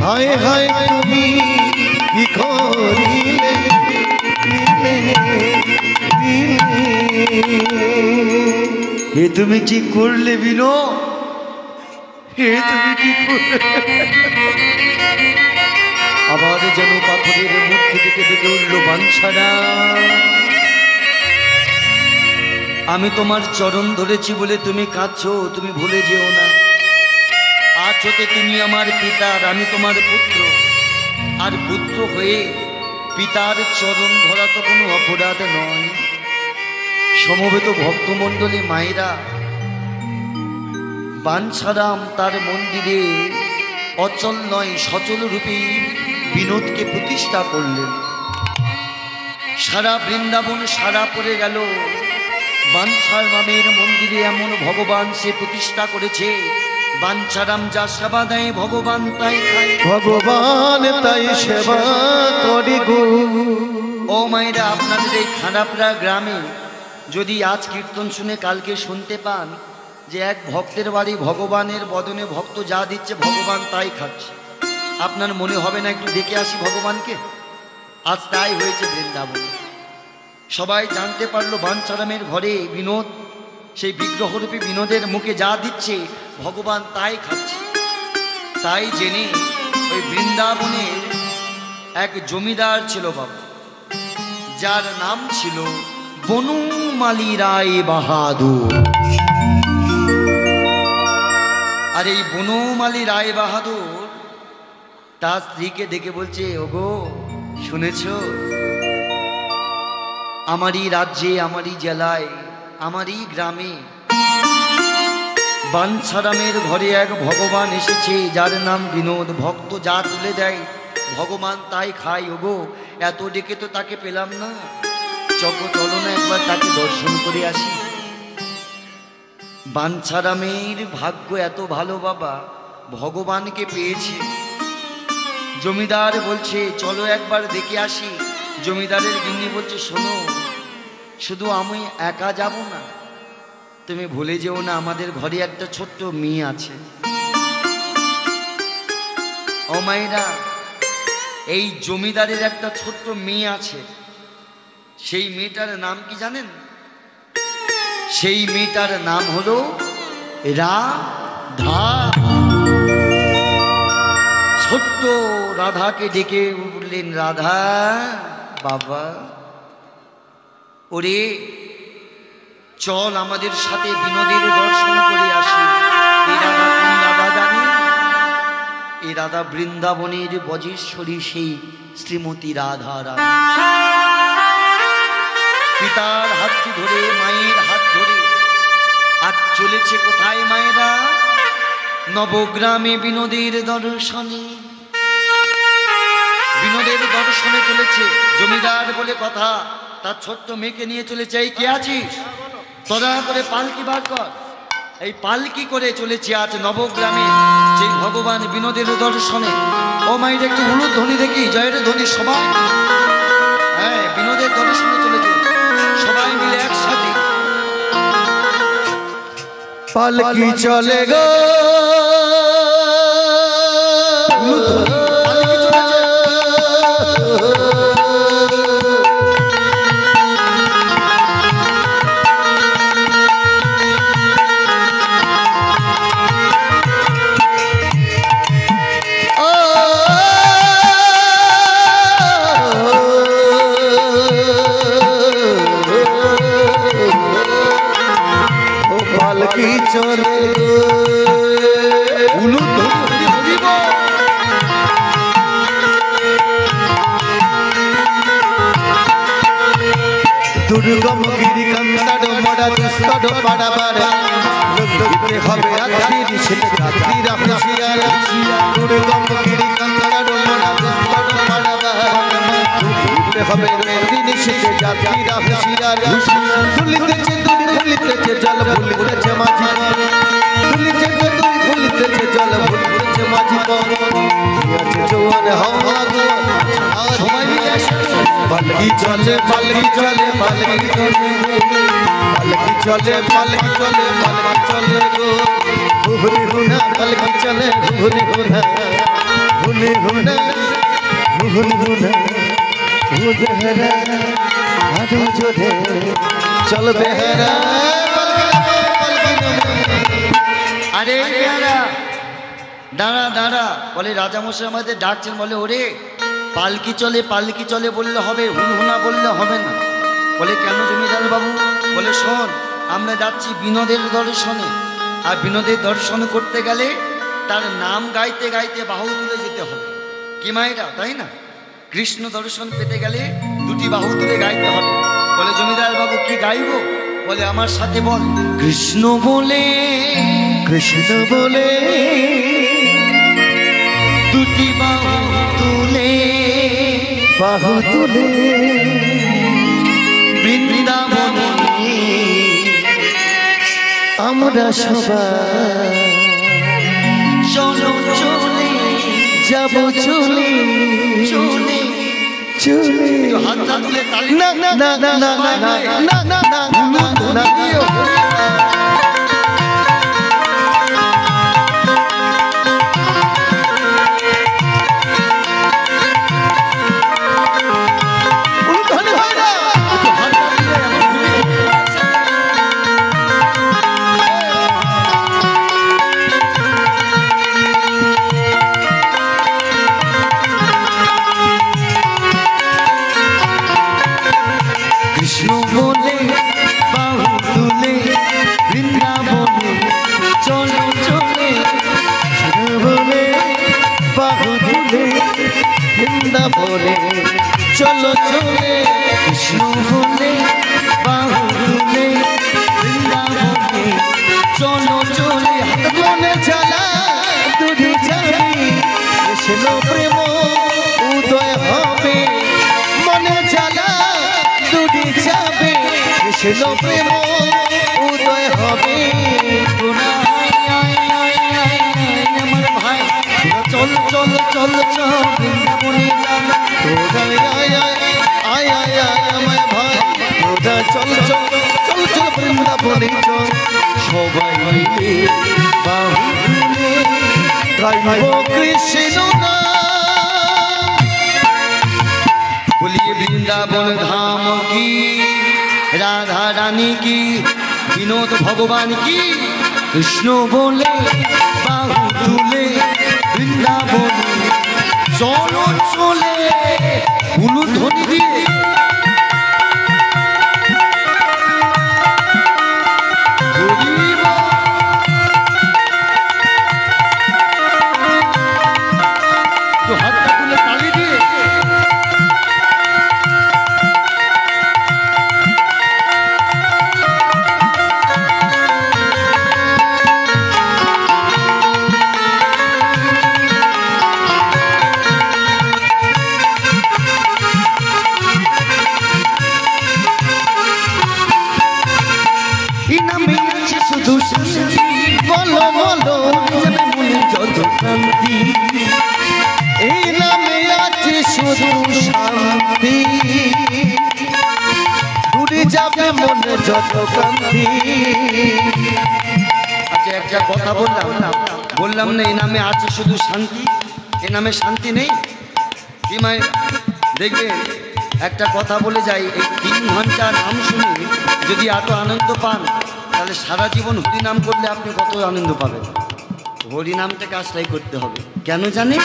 হায় হায় তুমি কি করিলে? এ তুমি কি করলে বিনো? এ তুমি কি করলে? আবার যেন পাথরের মূর্তি থেকে ডেকে উঠল, বাঞ্ছারা আমি তোমার চরণ ধরেছি বলে তুমি কাঁদছো, তুমি ভুলে যেও না আজ হতে তুমি আমার পিতা আর আমি তোমার পুত্র। আর পুত্র হয়ে পিতার চরণ ধরা তো কোনো অপরাধ নয়। সমবেত ভক্তমণ্ডলী মায়েরা, বাঞ্ছারাম তার মন্দিরে অচল নয় সচল রূপে বিনোদকে প্রতিষ্ঠা করলেন। সারা বৃন্দাবন সারা পড়ে গেল। বাঞ্ছারামের মন্দিরে এমন ভগবান সে প্রতিষ্ঠা করেছে, বাঞ্ছারাম যা সেবা দেয় ভগবান তাই খায়, ভগবান তাই সেবা করে গো। ও মায়েরা, আপনাদের এই খানাপড়া গ্রামে যদি আজ কীর্তন শুনে কালকে শুনতে পান যে এক ভক্তের বাড়ি ভগবানের বদনে ভক্ত যা দিচ্ছে ভগবান তাই খাচ্ছে, আপনার মনে হবে না একটু দেখে আসি ভগবানকে? আজ তাই হয়েছে বৃন্দাবনে। সবাই জানতে পারলো বাঞ্ছারামের ঘরে বিনোদ, সেই বিগ্রহরূপী বিনোদের মুখে যা দিচ্ছে ভগবান তাই খাচ্ছে। তাই জেনে ওই বৃন্দাবনে এক জমিদার ছিল বাবা, যার নাম ছিল বনমালী রায় বাহাদুর। আর এই বনমালী রায় বাহাদুর তার স্ত্রীকে ডেকে বলছে, ওগো শুনেছ, আমারই রাজ্যে, আমারই জেলায়, আমারই গ্রামে বাঞ্ছারামের ঘরে এক ভগবান এসেছে যার নাম বিনোদ। ভক্ত যা তুলে দেয় ভগবান তাই খায়। ওগো এত ডেকে তো তাকে পেলাম না, চলো না একবার তাকে দর্শন করে আসি। বাঞ্ছারামের ভাগ্য এত ভালো বাবা, ভগবানকে পেয়েছে। জমিদার বলছে চলো একবার দেখে আসি। জমিদারের গিন্নি বলছে, শোনো, শুধু আমি একা যাব না, তুমি ভুলে যেও না আমাদের ঘরে একটা ছোট্ট মেয়ে আছে। ও মায়েরা, এই জমিদারের একটা ছোট্ট মেয়ে আছে। সেই মেয়েটার নাম কি জানেন? সেই মেয়েটার নাম হলো রাধা। ছোট্ট রাধাকে ডেকে বললেন, রাধা বাবা, ওরে চল আমাদের সাথে বিনোদের দর্শন করে আসি। এই রাধা কোন রাধা জানেন? এই রাধা বৃন্দাবনের বজেশ্বরী, সেই শ্রীমতী রাধা রানী। পিতার হাত ধরে, মায়ের হাত ধরে আজ চলেছে কোথায় মায়েরা? নবগ্রামে বিনোদের দর্শনে। বিনোদের দর্শনে চলেছে। জমিদার বলে কথা, তার ছোট্ট মেয়েকে নিয়ে চলেছে। এই কে আছিস? তোরা করে পালকি বার কর। এই পালকি করে চলেছে আজ নবগ্রামে সেই ভগবান বিনোদের দর্শনে। ও মায়ের একটু হলুদ ধ্বনি দেখি, জয়ের ধ্বনি সবাই। হ্যাঁ, বিনোদের দর্শনে চলেছে সবাই মিলে একসাথে। পালকি চলে গো, পালকি চলে দুর্গম গিরি কান্তার মরা দুস্তর পাড়াবার লোকদিতে হবে আত্রি ঋষি রাত্রি রাফিয়ার। দুর্গম গিরি কান্তার মরা দুস্তর পাড়াবার লোকদিতে হবে আত্রি ঋষি রাত্রি রাফিয়ার। ভুলিতেছে দুরি, ভুলিতেছে জল, ভুলিতেছে মাঝি, ভুলিতেছে দুরি, ভুলিতেছে জল, ভুলিতেছে মাঝি। জোয়ান হাওয়া গো সময় মিলে পালকি চলে, পালকি চলে, পালকি চলে, পালকি চলে, পালকি চলে, পালকি চলে গো। হুলি হুনা পালকি চলে, হুলি হুনা, হুলি হুনা, হুলি হুনা, হুজহরা আজো জোরে চল বেহরা। আরে দাঁড়া দাঁড়া, বলে রাজামশাই আমাদের ডাকছেন। বলে ওরে পালকি চলে, পালকি চলে বললে হবে, হুনহুনা বললে হবে না। বলে কেন জমিদার বাবু? বলে শোন, আমরা যাচ্ছি বিনোদের দর্শনে, আর বিনোদের দর্শন করতে গেলে তার নাম গাইতে গাইতে বাহু তুলে যেতে হবে। কি মায়েরা, তাই না? কৃষ্ণ দর্শন পেতে গেলে দুটি বাহু তুলে গাইতে হবে। বলে জমিদার বাবু কি গাইব? বলে আমার সাথে বল, কৃষ্ণ বলে, কৃষ্ণ বলে দুটি বাহু তুলে, বাহু তুলে বৃন্দাবনে আমরা সবাই চলো চলে যাব, চলে চলে চলে। হাতটা তুলে তালি না না না না না না না না না না উলুধ্বনি হয় না। কৃষ্ণ বলে বাহু তুলে বৃন্দাবনে চলো চলে, বলে বাহু তুলে বৃন্দাবনে চলো চলে, কৃষ্ণ বলে বাহু তুলে বৃন্দাবনে চলো চলে। মনে জ্বালা দুটি যাবি কৃষ্ণ প্রেম উদয় হবে, মনে জ্বালা দুটি যাবে কৃষ্ণ প্রেম উদয় হবে। তোরা আমার ভাই, তোরা চল চল চল চল বৃন্দাবনে চল। তোরা আয় আয় আয় আমার ভাই, তোরা চল চল চল চল বৃন্দাবনে চল, সবাই মিলে বাহু তুলে গাইব কৃষ্ণ নাম। बोलिए वृंदावन धाम की, राधा रानी की, विनोद भगवान की। कृष्ण बोले बाहु तुले वृंदावन चलो चले, उलुध्वनि दिए तो हाथ तुले ताली दिए। বলো বলো শান্তি এই নামে আছে শুধু শান্তি, দূরে যাবে মনে যত কান্তি। আচ্ছা একটা কথা বললাম না, এই নামে আছে শুধু শান্তি, এ নামে শান্তি নেই। কি মায়ের দেখবে একটা কথা বলে যাই, এই 3 ঘন্টা নাম শুনে যদি এত আনন্দ পান, তাহলে সারা জীবন হরি নাম করলে আপনি কত আনন্দ পাবেন। হরি নামটাকে আশ্রয় করতে হবে। কেন জানেন?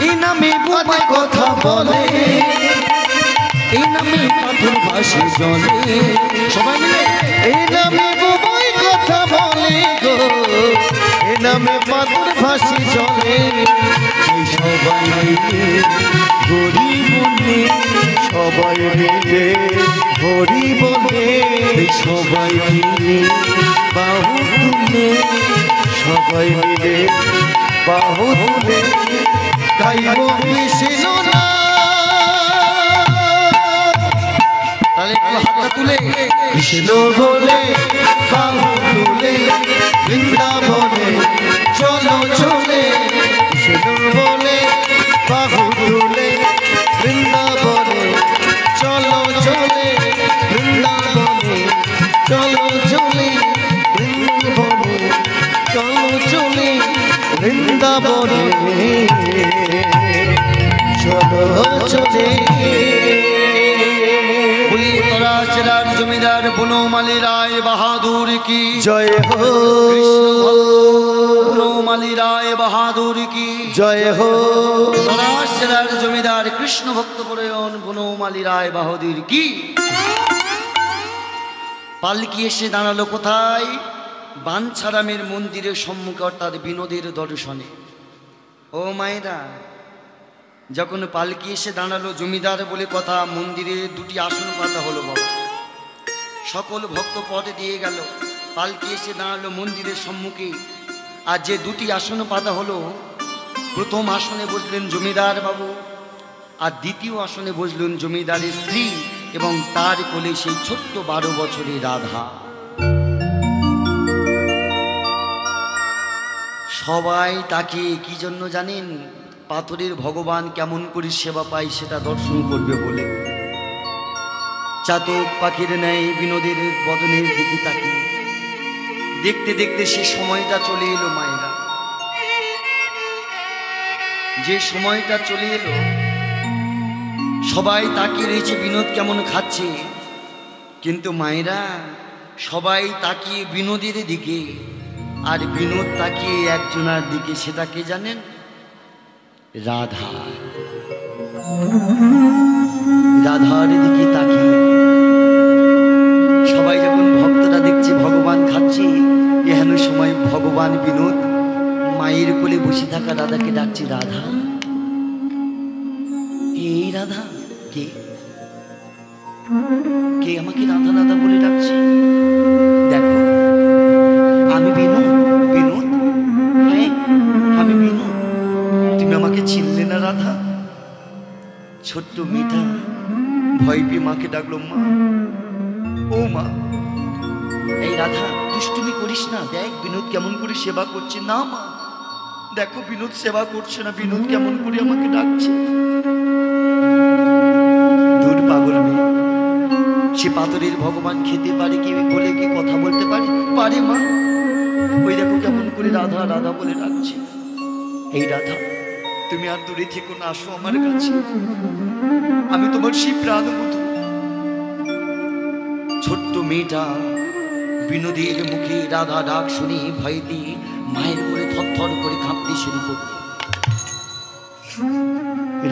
এই নামে বোবা কথা বলে, এই নামে পাথর ভাসে জলে। সবাই মিলে এই নামে বোবাই কথা বলে গো, এই নামে পাথর ভাসি চলে। এই সবাই মিলে হরি বলে, সবাই মিলে হরি বলে, এই সবাই মিলে বাহু তুলে, সবাই মিলে বাহু তুলে গাইব কৃষ্ণ নাম। তাহলে একটু হাতটা তুলে কৃষ্ণ বলে বাহু তুলে বৃন্দাবনে চলো চলে, কৃষ্ণ বলে বাহু তুলে বৃন্দাবনে চলো চলে, বৃন্দাবনে চলো চলে, বৃন্দাবনে চলো চলে, বৃন্দাবনে চলো চলে। বলি তোরা চেরার জমিদার বনমালী রায় বাহাদুর কি জয় হো, বনমালী রায় বাহাদুর কি জয় হো, তোরা চেরার জমিদার কৃষ্ণ ভক্ত পরায়ণ বনমালী রায় বাহাদুর কি। পালকি এসে দাঁড়ালো কোথায়? বাঞ্ছারামের মন্দিরের সম্মুখে, অর্থাৎ বিনোদের দর্শনে। ও মায়েরা, যখন পালকি এসে দাঁড়ালো, জমিদার বলে কথা, মন্দিরে 2টি আসন পাতা হলো বাবা। সকল ভক্ত পথে দিয়ে গেল। পালকি এসে দাঁড়ালো মন্দিরের সম্মুখে, আর যে 2টি আসন পাতা হলো, প্রথম আসনে বসলেন জমিদার বাবু, আর দ্বিতীয় আসনে বসলেন জমিদারের স্ত্রী এবং তার কোলে সেই ছোট্ট 12 বছরের রাধা। সবাই তাকে কি জন্য জানেন? পাথরের ভগবান কেমন করে সেবা পায় সেটা দর্শন করবে বলে। চাতক পাখির ন্যায় বিনোদের বদনের দিকে তাকিয়ে দেখতে দেখতে সে সময়টা চলে এলো মায়েরা। যে সময়টা চলে এলো, সবাই তাকিয়ে রয়েছে বিনোদ কেমন খাচ্ছে, কিন্তু মায়েরা সবাই তাকিয়ে বিনোদের দিকে, আর বিনোদ তাকিয়ে একজনার দিকে। সেটা কে জানেন? রাধা। রাধার দিকে তাকিয়ে সবাই যখন ভক্তরা দেখছে ভগবান খাচ্ছে, এহেন সময় ভগবান বিনোদ মায়ের কোলে বসে থাকা রাধাকে ডাকছে, রাধা। এই রাধা কে? কে আমাকে রাধা রাধা বলে ডাকছে? দেখো, আমি বিনোদ। বিনোদ? হ্যাঁ, আমি বিনোদ। তুমি আমাকে চিনলে না রাধা? ছোট্ট মিঠা ভয় পেয়ে মাকে ডাকলো, মা, ও মা। এই রাধা, দুষ্টুমি করিস না, দেখ বিনোদ কেমন করে সেবা করছে। না মা, দেখো বিনোদ সেবা করছে না, বিনোদ কেমন করে আমাকে ডাকছে। দূর পাগল মেয়ে, সে পাথরের ভগবান খেতে পারে কি, বলে কি কথা বলতে পারে? পারে মা। ওই দেখো কেমন করে রাধা রাধা বলে ডাকছে। এই রাধা, তুমি আর দূরে থেকো না, আসো আমার কাছে, আমি তোমার সেই প্রাণবধূ। ছোট্ট মেয়েটা বিনোদের মুখে রাধা ডাক শুনে ভয় দিয়ে মায়ের কোলে থরথর করে কাঁপতে শুরু করল।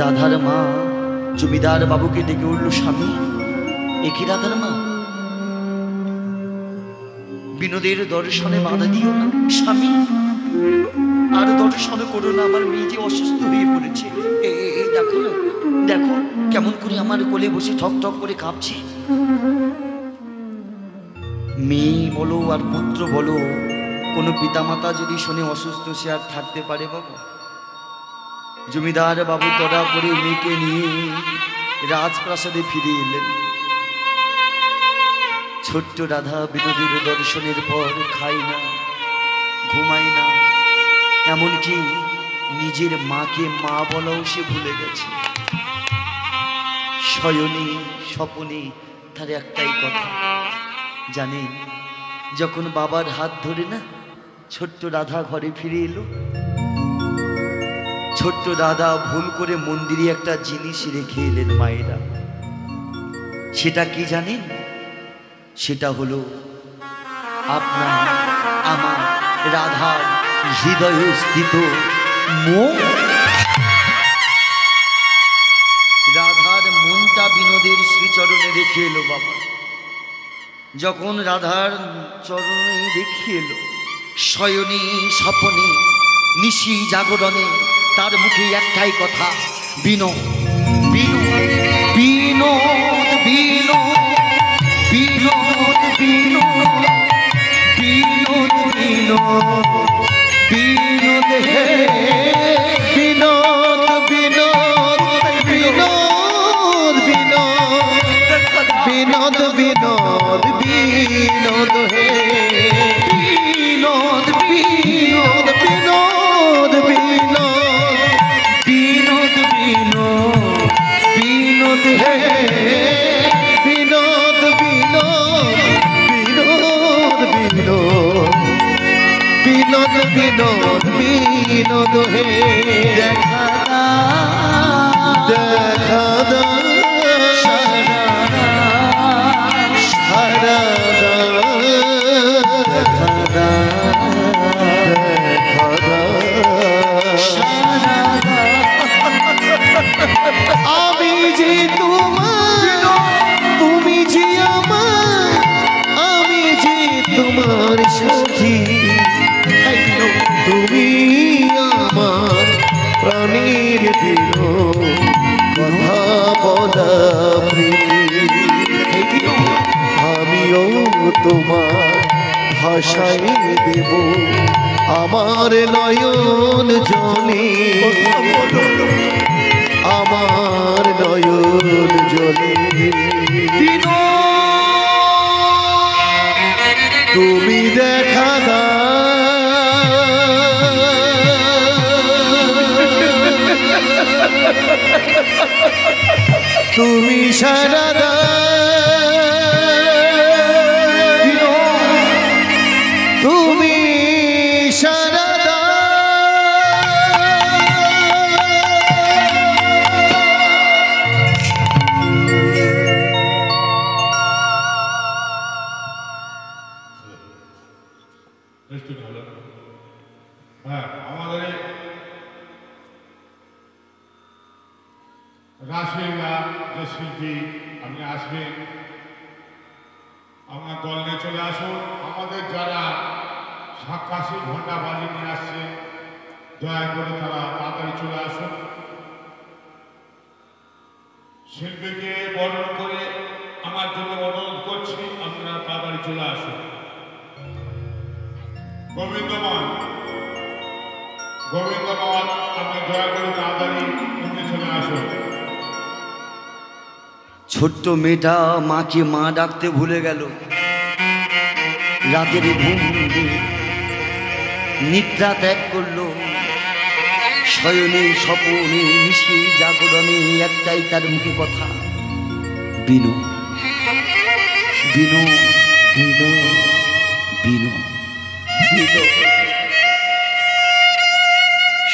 রাধার মা জমিদার বাবুকে ডেকে উঠল, স্বামী, এ কি রাধার মা? বিনোদের দর্শনে বাধা দিও না স্বামী, আর দর্শন করো না, আমার মেয়ে যে অসুস্থ হয়ে পড়েছে। দেখো না, দেখো কেমন করে আমার কোলে বসে ঠক ঠক করে কাঁপছে। মেয়ে বলো আর পুত্র বলো, কোনো পিতামাতা যদি শুনে অসুস্থ, সে আর থাকতে পারে বাবা? জমিদার বাবু তড়া করে মেয়েকে নিয়ে রাজপ্রাসাদে ফিরে এলেন। ছোট্ট রাধা বিনোদের দর্শনের পর খায় না, ঘুমায় না, এমনকি নিজের মাকে মা বলাও সে ভুলে গেছে। শয়নে স্বপনে তার একটাই কথা, জানেন, যখন বাবার হাত ধরে না ছোট্ট রাধা ঘরে ফিরে এলো, ছোট্ট রাধা ভুল করে মন্দিরে একটা জিনিস রেখে এলেন মায়েরা। সেটা কি জানেন? সেটা হলো আপনার আমার রাধার হৃদয়ে স্থিত মন। রাধার মনটা বিনোদের শ্রীচরণে রেখে এলো বাবা। যখন রাধার চরণে রেখে এলো, শয়নে স্বপনে নিশি জাগরণে তার মুখে একটাই কথা, বিনোদ বিনোদ বিনোদ বিনোদ বিনোদ বিনোদ বিনোদ বিনোদ বিনোদ হে বিনোদ বিনোদ বিনোদ বিনোদ বিনোদ বিনোদ বিনোদ হে বিনোদ বিনোদ বিনোদ বিনোদ বিনোদ বিনোদ বিনোদ হে বিনোদ বিনোদ বিনোদ বিনোদ বিনোদ বিনোদ হে দেখা দেখা দা সারা দেখা দা আমি যে তোমার, তুমি যে আমার, আমি যে তোমার সাথী, তুমি আমার প্রাণীর প্রিয়, কথা বলা প্রীতি, আমিও তোমার ভাষায় দেব আমার নয়ন জলে, আমার নয়ন জলে। তুমি দেখা দা তুমি সারা দা তুমি সারা দাও। নিশ্চিত হলো। হ্যাঁ, আমাদের এই রাসলীলা যে শিল্পী আপনি আসবেন, আপনার দল নিয়ে চলে আসুন। আমাদের যারা সাক্কাশি ঘন্টা বাজি নিয়ে আসছে দয়া করে তারা তাড়াতাড়ি চলে আসুন। শিল্পীকে বরণ করে আমার জন্য অনুরোধ করছি, আপনারা তাড়াতাড়ি চলে আসুন। গোবিন্দমান, গোবিন্দমান, আপনি দয়া করে তাড়াতাড়ি মন্দিরে চলে আসুন। ছোট্ট মেয়েটা মাকে মা ডাকতে ভুলে গেল। রাতের ঘুম নিদ্রা ত্যাগ করলো। শয়নে স্বপনে মিশে জাগরণে একটাই তার মুখে কথা, বিনু বিনু বিনু বিনু বিনু।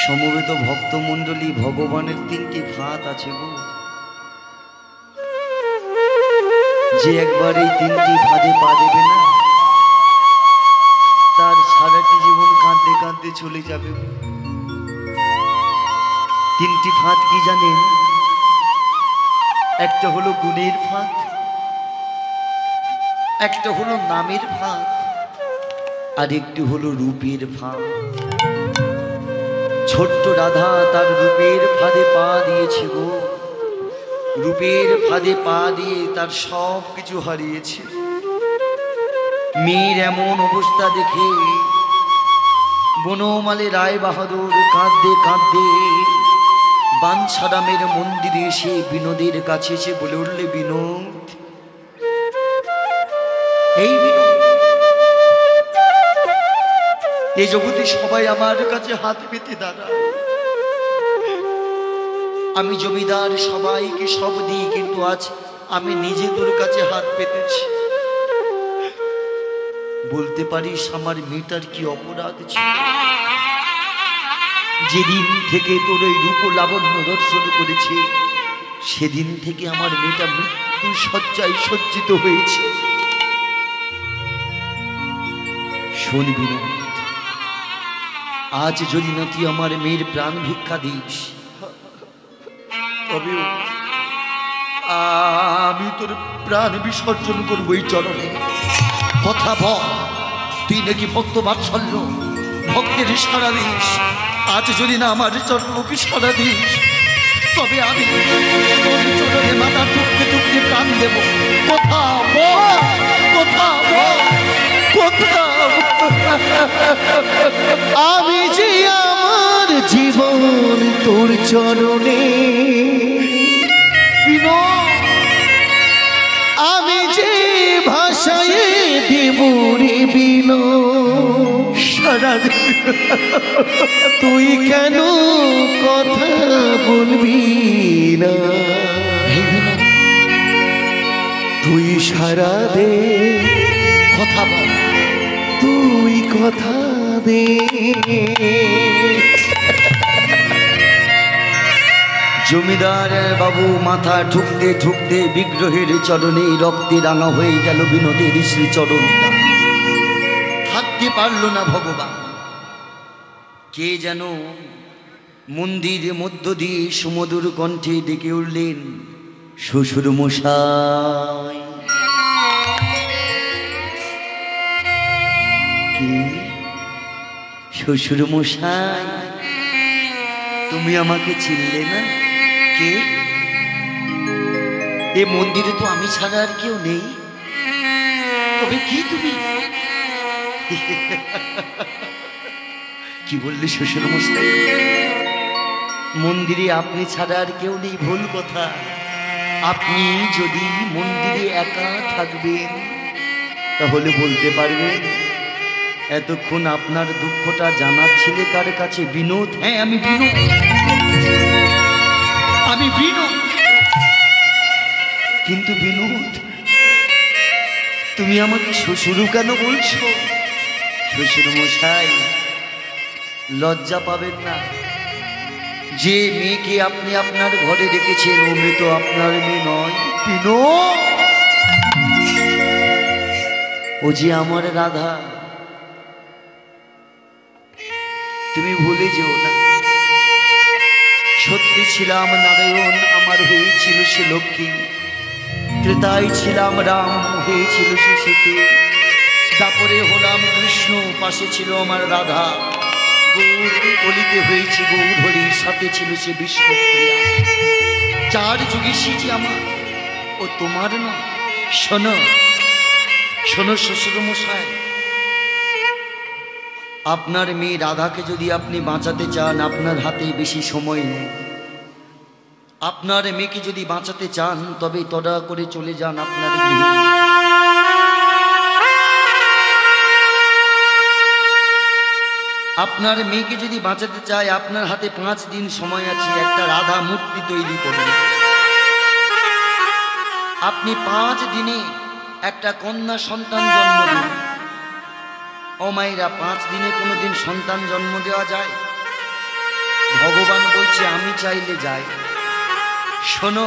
সমবেত ভক্তমণ্ডলী, ভগবানের 3টি ভাত আছে গো। যে একবার এই 3টি ফাঁদে পা দেবে না, তার সারাটি জীবন কাঁদতে কাঁদতে চলে যাবে। 3টি ফাঁদ কি জানেন? একটা হলো গুণের ফাঁদ, একটা হলো নামের ফাঁদ, আর একটি হলো রূপের ফাঁদ। ছোট্ট রাধা তার রূপের ফাঁদে পা দিয়েছে গো। রূপের ফাঁদে পা দিয়ে তার সব কিছু হারিয়েছে। মেয়ের এমন অবস্থা দেখে বনমালী রায় বাহাদুর কাঁদতে কাঁদতে বাঞ্ছারামের মন্দিরে এসে বিনোদের কাছে এসে বলে উঠলে, বিনোদ, এই বিনোদ, এই জগতে সবাই আমার কাছে হাত পেতে দাঁড়ায়। আমি জমিদার, সবাইকে সব দিই, কিন্তু আজ আমি নিজে তোর কাছে হাত পেতেছি। বলতে পারিস আমার মেয়েটার কি অপরাধ ছিল? যেদিন থেকে তোর এই রূপ লাবণ্য দর্শন করেছে, সেদিন থেকে আমার মেয়েটা মৃত্যু শয্যায় সজ্জিত হয়েছে। শোন বিনোদ, আজ যদি না তুই আমার মেয়ের প্রাণ ভিক্ষা দিস, তবে আমি তোর প্রাণ বিসর্জন করবো এই চরণে। কথা বল, তুই নাকি ভক্ত বাৎসল্য, ভক্তের সারা দিস। আজ যদি না আমার চরণকে সারা দিস, তবে আমি তোর চরণে মাথা টুকতে টুকতে প্রাণ দেব। কথা বল, কথা বল, কথা বল। আমি যে আমার জীবন তোর চরণে, আমি যে ভাষায় দেব রে বিনো সারা। তুই কেন কথা বলবি না? তুই সারা দে, কথা বল, তুই কথা দে। জমিদার বাবু মাথা ঠুকতে ঠুকতে বিগ্রহের চরণে রক্তে রাঙা হয়ে গেল বিনোদের শ্রীচরণটা। থাকতে পারল না ভগবান। কে যেন মন্দির মধ্য দিয়ে সুমধুর কণ্ঠে ডেকে উঠলেন, শ্বশুর মশাই। কে? শ্বশুর মশাই, তুমি আমাকে চিনলে না? কে? এ মন্দিরে তো আমি ছাড়া আর কেউ নেই, তবে কি তুমি? কি বললে শ্বশুর মশাই? মন্দিরে আপনি ছাড়া আর কেউ নেই, ভুল কথা। আপনি যদি মন্দিরে একা থাকবেন, তাহলে বলতে পারবেন এতক্ষণ আপনার দুঃখটা জানাচ্ছিলে কার কাছে? বিনোদ। হ্যাঁ, আমি বিনোদ, আমি বিনোদ। কিন্তু বিনোদ, তুমি আমাকে শ্বশুর কেন বলছো? শ্বশুর মশাই লজ্জা পাবেন না, যে মেয়েকে আপনি আপনার ঘরে রেখেছেন ও মেয়ে তো আপনার মেয়ে নয়। বিনো, ও যে আমার রাধা, তুমি ভুলে যেও না। সত্যি ছিলাম নারায়ণ, আমার হয়েছিল সে লক্ষ্মী। ত্রেতায় ছিলাম রাম, হয়েছিল সে সীতে। তারপরে হলাম কৃষ্ণ, পাশে ছিল আমার রাধা। গৌর কলিতে হয়েছি গৌরহরি, সাথে ছিল সে বিষ্ণুপ্রিয়া। চার যুগে সে যে আমার, ও তোমার না। শোনো শোনো শ্বশুর মশাই, আপনার মেয়ে রাধাকে যদি আপনি বাঁচাতে চান, আপনার হাতে বেশি সময় নেই। আপনার মেয়েকে যদি বাঁচাতে চান তবে তড়া করে চলে যান আপনার গৃহে। আপনার মেয়েকে যদি বাঁচাতে চায়, আপনার হাতে 5 দিন সময় আছে। একটা রাধা মূর্তি তৈরি করুন। আপনি 5 দিনে একটা কন্যা সন্তান জন্ম দিন। ও মায়েরা, 5 দিনে কোনোদিন সন্তান জন্ম দেওয়া যায়? ভগবান বলছে আমি চাইলে যাই। শোনো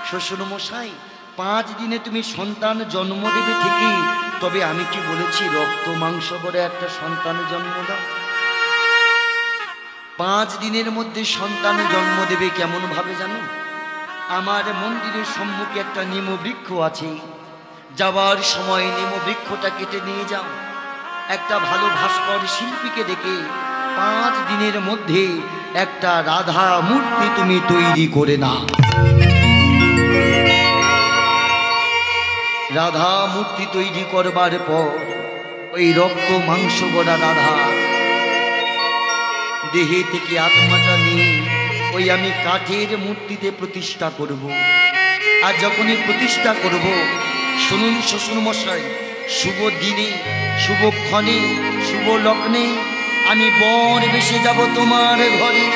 শ্বশুর মশাই, 5 দিনে তুমি সন্তান জন্ম দেবে ঠিকই, তবে আমি কি বলেছি রক্ত মাংস করে একটা সন্তান জন্ম দাও? 5 দিনের মধ্যে সন্তান জন্ম দেবে কেমন ভাবে জানো? আমার মন্দিরের সম্মুখে একটা নিম বৃক্ষ আছে। যাবার সময় নিম বৃক্ষটা কেটে নিয়ে যাও। একটা ভালো ভাস্কর শিল্পীকে ডেকে 5 দিনের মধ্যে একটা রাধা মূর্তি তুমি তৈরি করে নাও। রাধা মূর্তি তৈরি করবার পর ওই রক্ত মাংস গড়া রাধা দেহে থেকে আত্মাটা নিয়ে ওই আমি কাঠের মূর্তিতে প্রতিষ্ঠা করব। আর যখনই প্রতিষ্ঠা করব, শুনুন শ্বশুর মশাই, শুভ দিনে, শুভক্ষণে, শুভ লগ্নে আমি বর বেশে যাব তোমার ঘরে।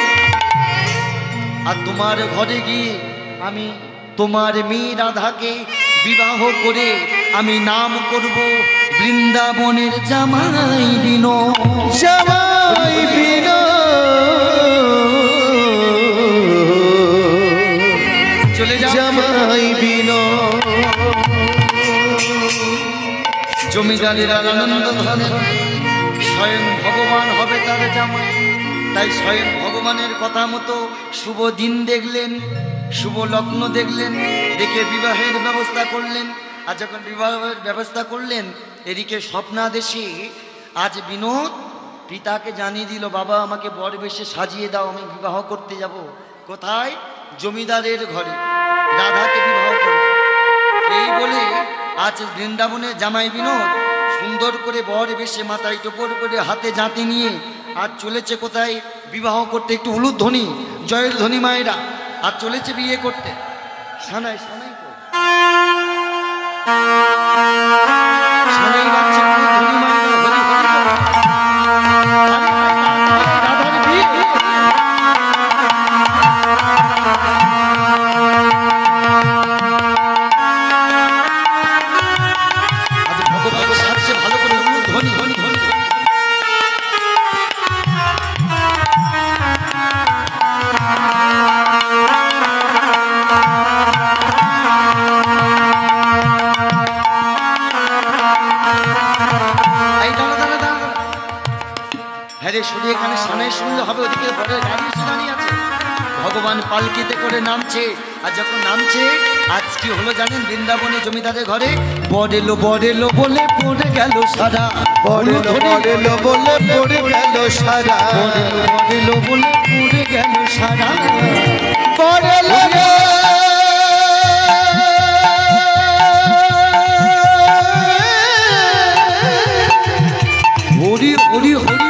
আর তোমার ঘরে গিয়ে আমি তোমার মেয়ে রাধাকে বিবাহ করে আমি নাম করব বৃন্দাবনের জামাই বিনো। জামাই বিনো, চলে যাও জামাই বিনো। জমিদারের আনন্দ ধনে স্বয়ং ভগবান হবে তার জামাই। তাই স্বয়ং ভগবানের কথা মতো শুভ দিন দেখলেন, শুভ লগ্ন দেখলেন, দেখে বিবাহের ব্যবস্থা করলেন। আর যখন বিবাহের ব্যবস্থা করলেন, এদিকে স্বপ্নাদেশে আজ বিনোদ পিতাকে জানিয়ে দিল, বাবা আমাকে বর বেশে সাজিয়ে দাও, আমি বিবাহ করতে যাব। কোথায়? জমিদারের ঘরে রাধাকে বিবাহ করব। এই বলে আজ বৃন্দাবনের জামাই বিনোদ সুন্দর করে বর বেশে মাথায় টোপর করে হাতে জাঁতি নিয়ে আর চলেছে কোথায়? বিবাহ করতে। একটু উলুধ্বনি, জয়ের ধ্বনি মায়েরা। আর চলেছে বিয়ে করতে। সানাই সানাই তো সানাই বাজছে, উলুধ্বনি মায়েরা, হরি হরি বল। রাধার বিয়ে। আজ ভগবান সাজছে ভালো করে, উলুধ্বনি ধ্বনি ধ্বনি। শুধু এখানে সানাই শুনলে হবে, ওদিকে বরের গাড়ি এসে দাঁড়িয়ে আছে। ভগবান পালকিতে করে নামছে। আর যখন নামছে, আজ কি হলো জানেন? বৃন্দাবনে জমিদারের ঘরে বরেলো বরেলো বলে পড়ে গেল সারা। বড়েলো বড়েলো বলে পড়ে গেল সারা। বরেলো বরেলো বলে পড়ে গেল সারা। বড়েলো হরি হরি হরি।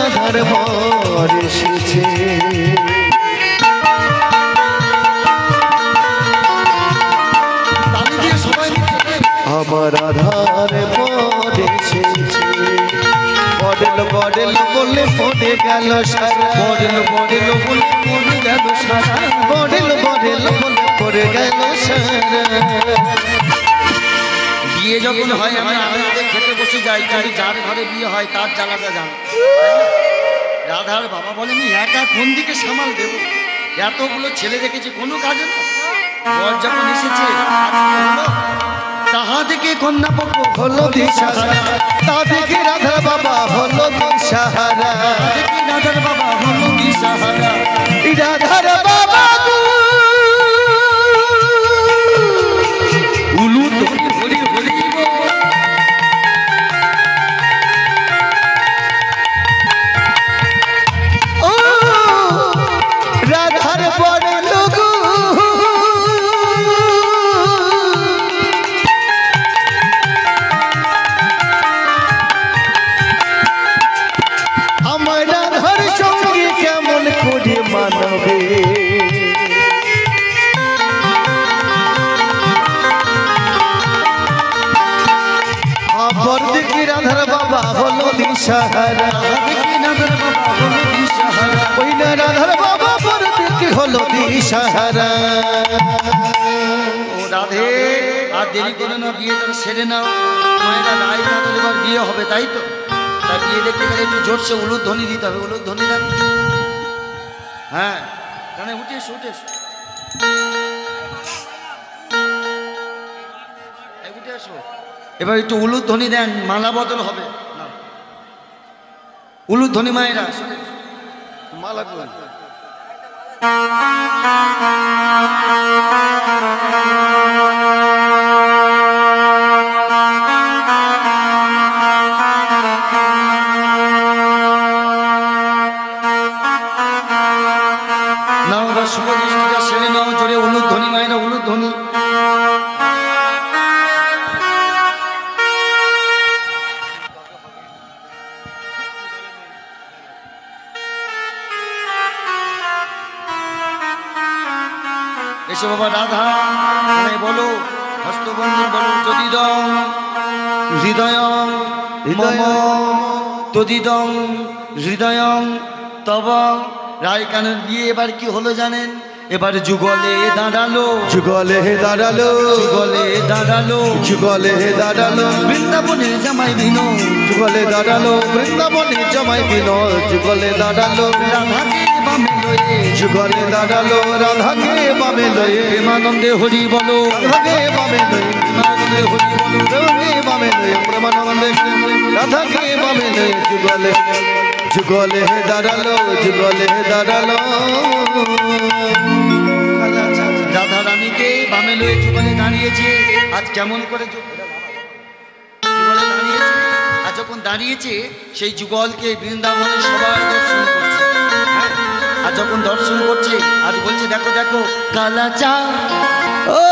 রাধার বর এসেছে তালি দিয়ে সবাই মিলে আমার রাধার বর এসেছে বডেল বডেল বলে পড়ে গেল সারা বডেল বডেল বলে পড়ে গেল সারা বডেল বডেল বলে পড়ে গেল সারা বিয়ে যখন হয় আমরা আনন্দে খেতে বসে যাই, কিন্তু যার ঘরে বিয়ে হয় তার জ্বালাটা জান। রাধার বাবা বলে আমি একা কোন দিকে সামাল দেব, এতগুলো ছেলে দেখেছি কোনো কাজে না। বর যখন এসেছে আজকে হলো, তাহা থেকে কন্যা পক্ষ হলো দিশাহারা তা দেখে রাধার বাবা হলো দিশাহারা তাহা থেকে রাধার বাবা হলো দিশাহারা। রাধার বাবা গো উলু ধরি হরি হরি বল। ও রাধার বড় লোক আমার রাধার সঙ্গে কেমন করে মানবে আবার দেখি রাধার বাবা হলো দিশাহারা তাহা থেকে রাধার বাবা হলো দিশাহারা। ওই না রাধার বাবা পর দেখি হলো দিশাহারা ও রাধে, আর দেরি করে না, বিয়ে তার সেরে নাও। মায়েরা রায় কাঁদল, এবার বিয়ে হবে তাই তো। তাই বিয়ে দেখতে গেলে একটু জোরসে উলুধ্বনি দিতে হবে। উলুধ্বনি দেন। হ্যাঁ কানে উঠে এসো, উঠে এসো, এই উঠে এসো। এবার একটু উলুধ্বনি দেন, মালা বদল হবে। নাও। উলুধ্বনি মায়েরা শুনে। মালা নাও এবার শুভ দৃষ্টিটা সেরে নাও, জোরে উলুধ্বনি মায়েরা, উলুধ্বনি। এসো বাবা রাধা, তুমি বলো, হস্তবন্ধন বলো, যদিদং হৃদয়ং মম তদিদং হৃদয়ং তব। রায়কানের বিয়ে এবার কি হলো জানেন? এবার যুগলে দাঁড়ালো, যুগলে দাঁড়ালো যুগলে দাঁড়ালো, যুগলে দাঁড়ালো বৃন্দাবনের জামাই বিনো, যুগলে দাঁড়ালো বৃন্দাবনে জমাই বিনোদ যুগলে দাঁড়ালো রাধাকে বামে লয়ে, যুগলে দাঁড়ালো রাধাকে বামে লয়ে প্রেমানন্দে হরি বলো, রাধাকে বামে লয়ে প্রেমানন্দে হরি বলো। রাধাকে বামে লয়ে প্রেমানন্দে রাধাকে বামে লয়ে যুগলে যুগলে দাঁড়ালো যুগলে দাঁড়ালো রাধা রানীকে বামে লয়ে যুগলে দাঁড়িয়েছে। আজ কেমন করে যুগলে দাঁড়িয়েছে? আর যখন দাঁড়িয়েছে সেই যুগলকে বৃন্দাবনে সবাই দর্শন করছে। হ্যাঁ, আর যখন দর্শন করছে আজ বলছে দেখো দেখো কালা চা, ও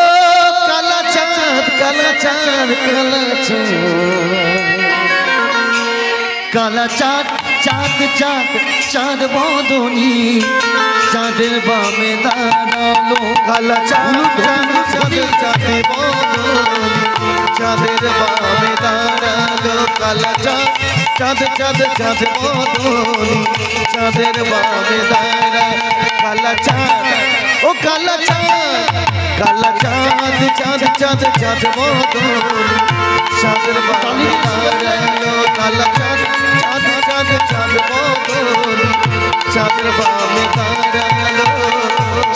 কালা চাঁদ কালা চাঁদ কালা চাঁদ কালা চাঁদ চাঁদ চাঁদ চাঁদ বদনি, চাঁদের বামে দাঁড়ালো কালা চাঁদ চাঁদ চাঁদ চাঁদে বদনি চাঁদের বামে দাঁড়ালো কালা চাঁদ চাঁদ চাঁদ চাঁদ বদনি চাঁদের বামে দাঁড়া কালা চাঁদ ও কালা চাঁদ কালা চাঁদ চাঁদ চাঁদ চাঁদ বদনি চাঁদের বামে দাঁড়ালো কালা চাঁদ চাঁদ চাঁদ চাঁদ বদনি চাঁদের বামে দাঁড়ালো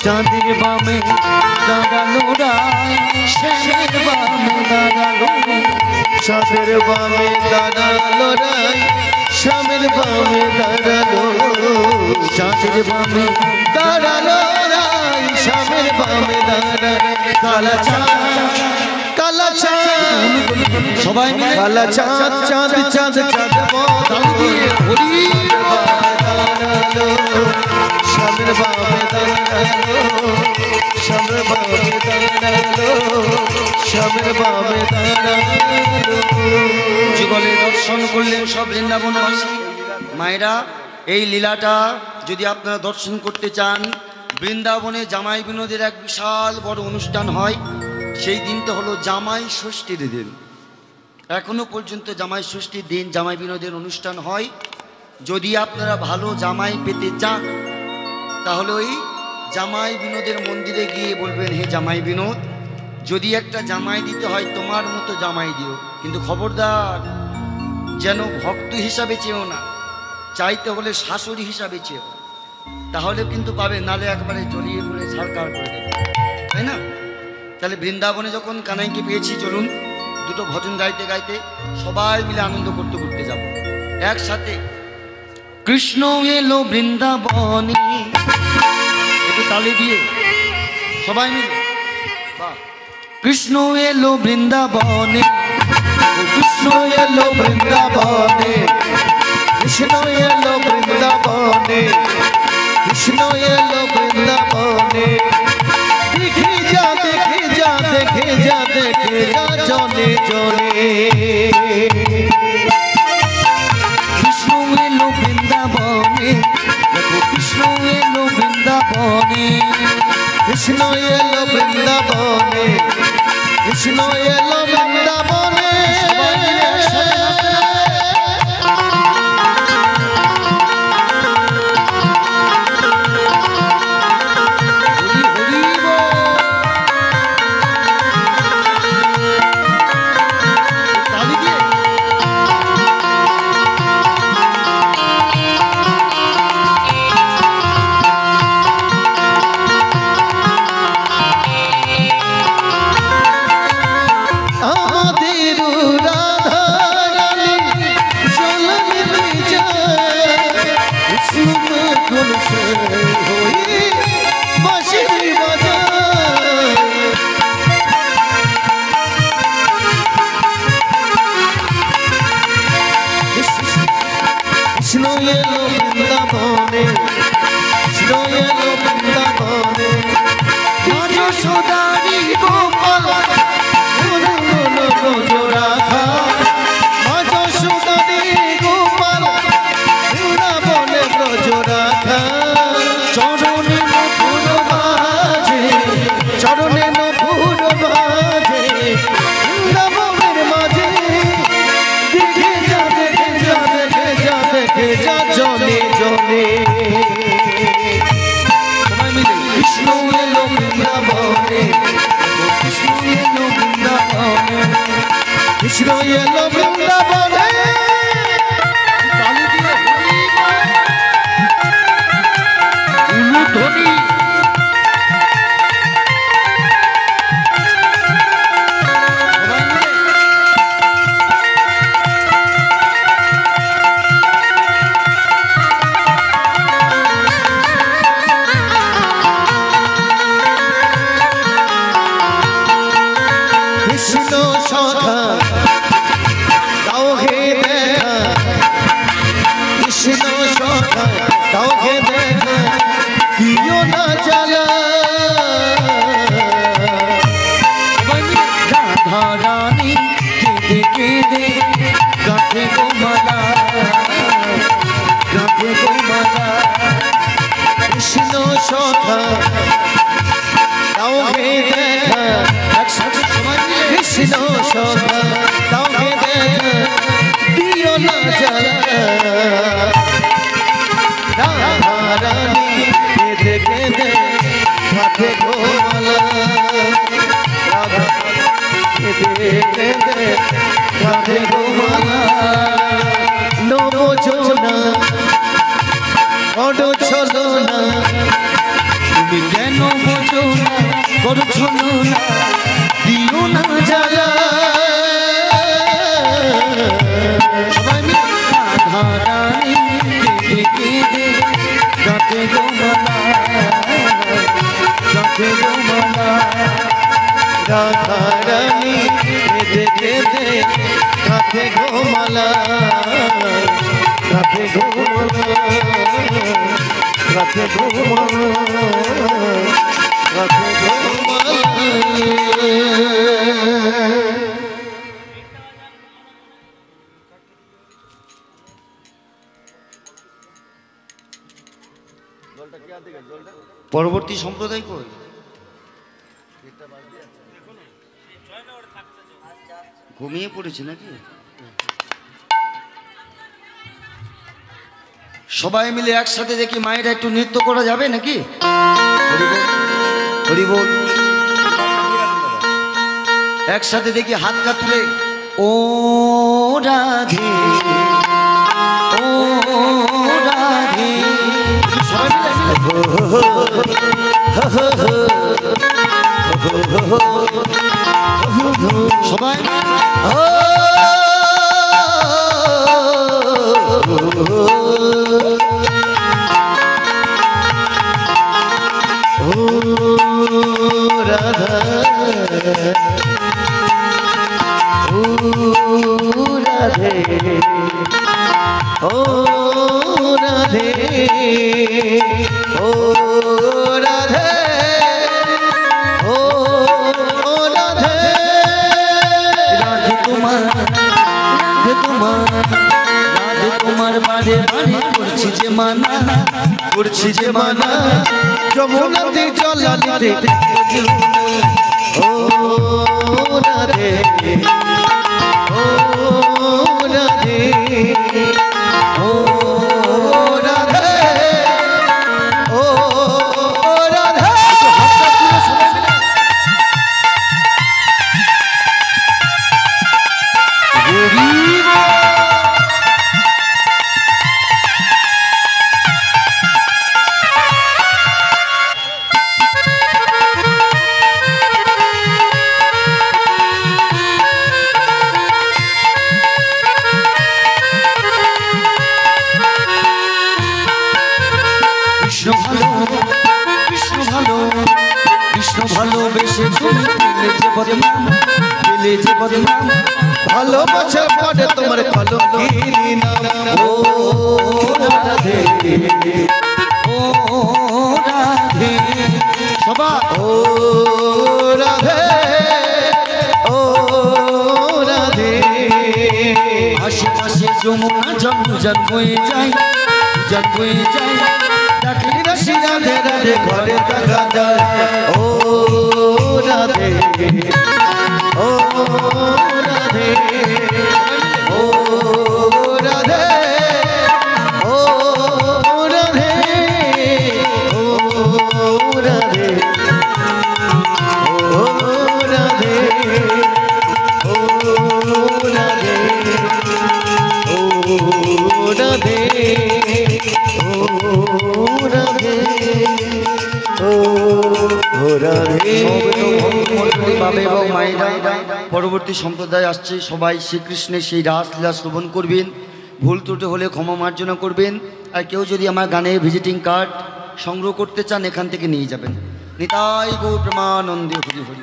চাঁদের বামে দাঁড়ালো রায়, শ্যামের বামে দাঁড়ালো, চাঁদের বামে দাঁড়ালো রাই শ্যামের বামে দাঁড়ালো চাঁদের বামে দাঁড়ালো রাই শ্যামের বামে দাঁড়ালো কালা চাঁদ কালা চাঁদ সবাই মিলে কালা চাঁদ চাঁদ চাঁদ চাঁদ তালি দিয়ে হরি দাঁড়ালো শ্যামের বামে দাঁড়ালো শ্যামের বামে দাঁড়ালো শ্যামের বামে দাঁড়ালো যুগলে দর্শন করলেন সব বৃন্দাবনবাসী। মায়েরা এই লীলাটা যদি আপনারা দর্শন করতে চান, বৃন্দাবনে জামাই বিনোদের এক বিশাল বড় অনুষ্ঠান হয়। সেই দিনটা হলো জামাই ষষ্ঠীর দিন। এখনো পর্যন্ত জামাই ষষ্ঠীর দিন জামাই বিনোদের অনুষ্ঠান হয়। যদি আপনারা ভালো জামাই পেতে চান, তাহলে ওই জামাই বিনোদের মন্দিরে গিয়ে বলবেন, হে জামাই বিনোদ, যদি একটা জামাই দিতে হয় তোমার মতো জামাই দিও, কিন্তু খবরদার যেন ভক্ত হিসাবে চেও না, চাইতে হলে শাশুড়ি হিসাবে চেও, তাহলে কিন্তু পাবে, নালে একবারে জড়িয়ে পড়ে ছাড়কার করে দেবে, তাই না? তাহলে বৃন্দাবনে যখন কানাইকে পেয়েছি, চলুন দুটো ভজন গাইতে গাইতে সবাই মিলে আনন্দ করতে করতে যাব একসাথে। কৃষ্ণ এলো বৃন্দাবনে, একটু তালি দিয়ে সবাই মিলে, বাহ। কৃষ্ণ এলো বৃন্দাবনে, কৃষ্ণ এলো বৃন্দাবনে, কৃষ্ণ এলো বৃন্দাবনে, কৃষ্ণ এলো বৃন্দাবনে। দেখে যা দেখে যা দেখে যা দেখে যা জনে জনে। কৃষ্ণ এলো বৃন্দাবনে, দেখো কৃষ্ণ এলো বৃন্দাবনে, কৃষ্ণ এলো বৃন্দাবনে, কৃষ্ণ এলো বৃন্দাবনে। কৃষ্ণ এলো বৃন্দাবনে। কৃষ্ণ সখা দাও হে দেখা, কৃষ্ণ সখা দাও হে দেখা, দিও না জ্বালা। রাধা রানী কেঁদে কেঁদে গাঁথে গো মালা, গাঁথে গো মালা। কৃষ্ণ সখা দাও হে দেখা, একসাথে সবাই মিলে কৃষ্ণ সখা দাও হে দেখা, দিও না জ্বালা। রাধা রানী কেঁদে কেঁদে গাঁথে গো মালা, রাধা কেঁদে কেঁদে গাঁথে গো মালা। বোঝো না বড় চলো না, তুমি কেন বোঝো না, করছো না, দিও না জ্বালা। সবাই মিলে রাধা রানী কেঁদে কেঁদে গাঁথে গো মালা, গাঁথে গো মালা। রাধা রানী কেঁদে কেঁদে গাঁথে গো মালা, গাঁথে গো মালা, গাঁথে গো মালা, গাঁথে গো মালা। পরবর্তী সম্প্রদায় কই? ঘুমিয়ে পড়েছে নাকি? সবাই মিলে একসাথে দেখি মায়েরা একটু নৃত্য করা যাবে নাকি? হরি বল। একসাথে দেখি হাতটা তুলে ও রাধে ও রাধে, সবাই মিলে সবাই রাধা ও রাধে ও রাধে ও রাধে ও রাধে, রাধে তোমার রাধে তোমার রাধে তোমার বারে বারে করছি যে মানা, করছি যে মানা, যমুনাতে জলালিতে ও রাধে ও রাধে ও রাধে ও রাধে। কৃষ্ণ ভালো কৃষ্ণ ভালো কৃষ্ণ ভালোবেসে তুমি পেলে যে বদনাম, পেলে যে বদনাম, ভালোবাসার পরে তোমার কলঙ্কিনী নাম ও রাধে ও রাধে, সবাই ও রাধে ও রাধে। আশেপাশে যমুনা জন্ম হয়ে যায়, জন্ম হয়ে যায়, ডাকে রাশি রাধে রাধে ঘরে দেখা যায় ও রাধে ও রাধে ও রাধে ও রাধে ও রাধে ও রাধে ও রাধে ও রাধে ও রাধে ও রাধে। বাবা এবং মায়েরা পরবর্তী সম্প্রদায় আসছে, সবাই শ্রীকৃষ্ণের সেই রাসলীলা শ্রবণ করবেন। ভুল ত্রুটি হলে ক্ষমা মার্জনা করবেন। আর কেউ যদি আমার গানের ভিজিটিং কার্ড সংগ্রহ করতে চান এখান থেকে নিয়ে যাবেন। নিতাই গৌর প্রেমানন্দে হরি হরি।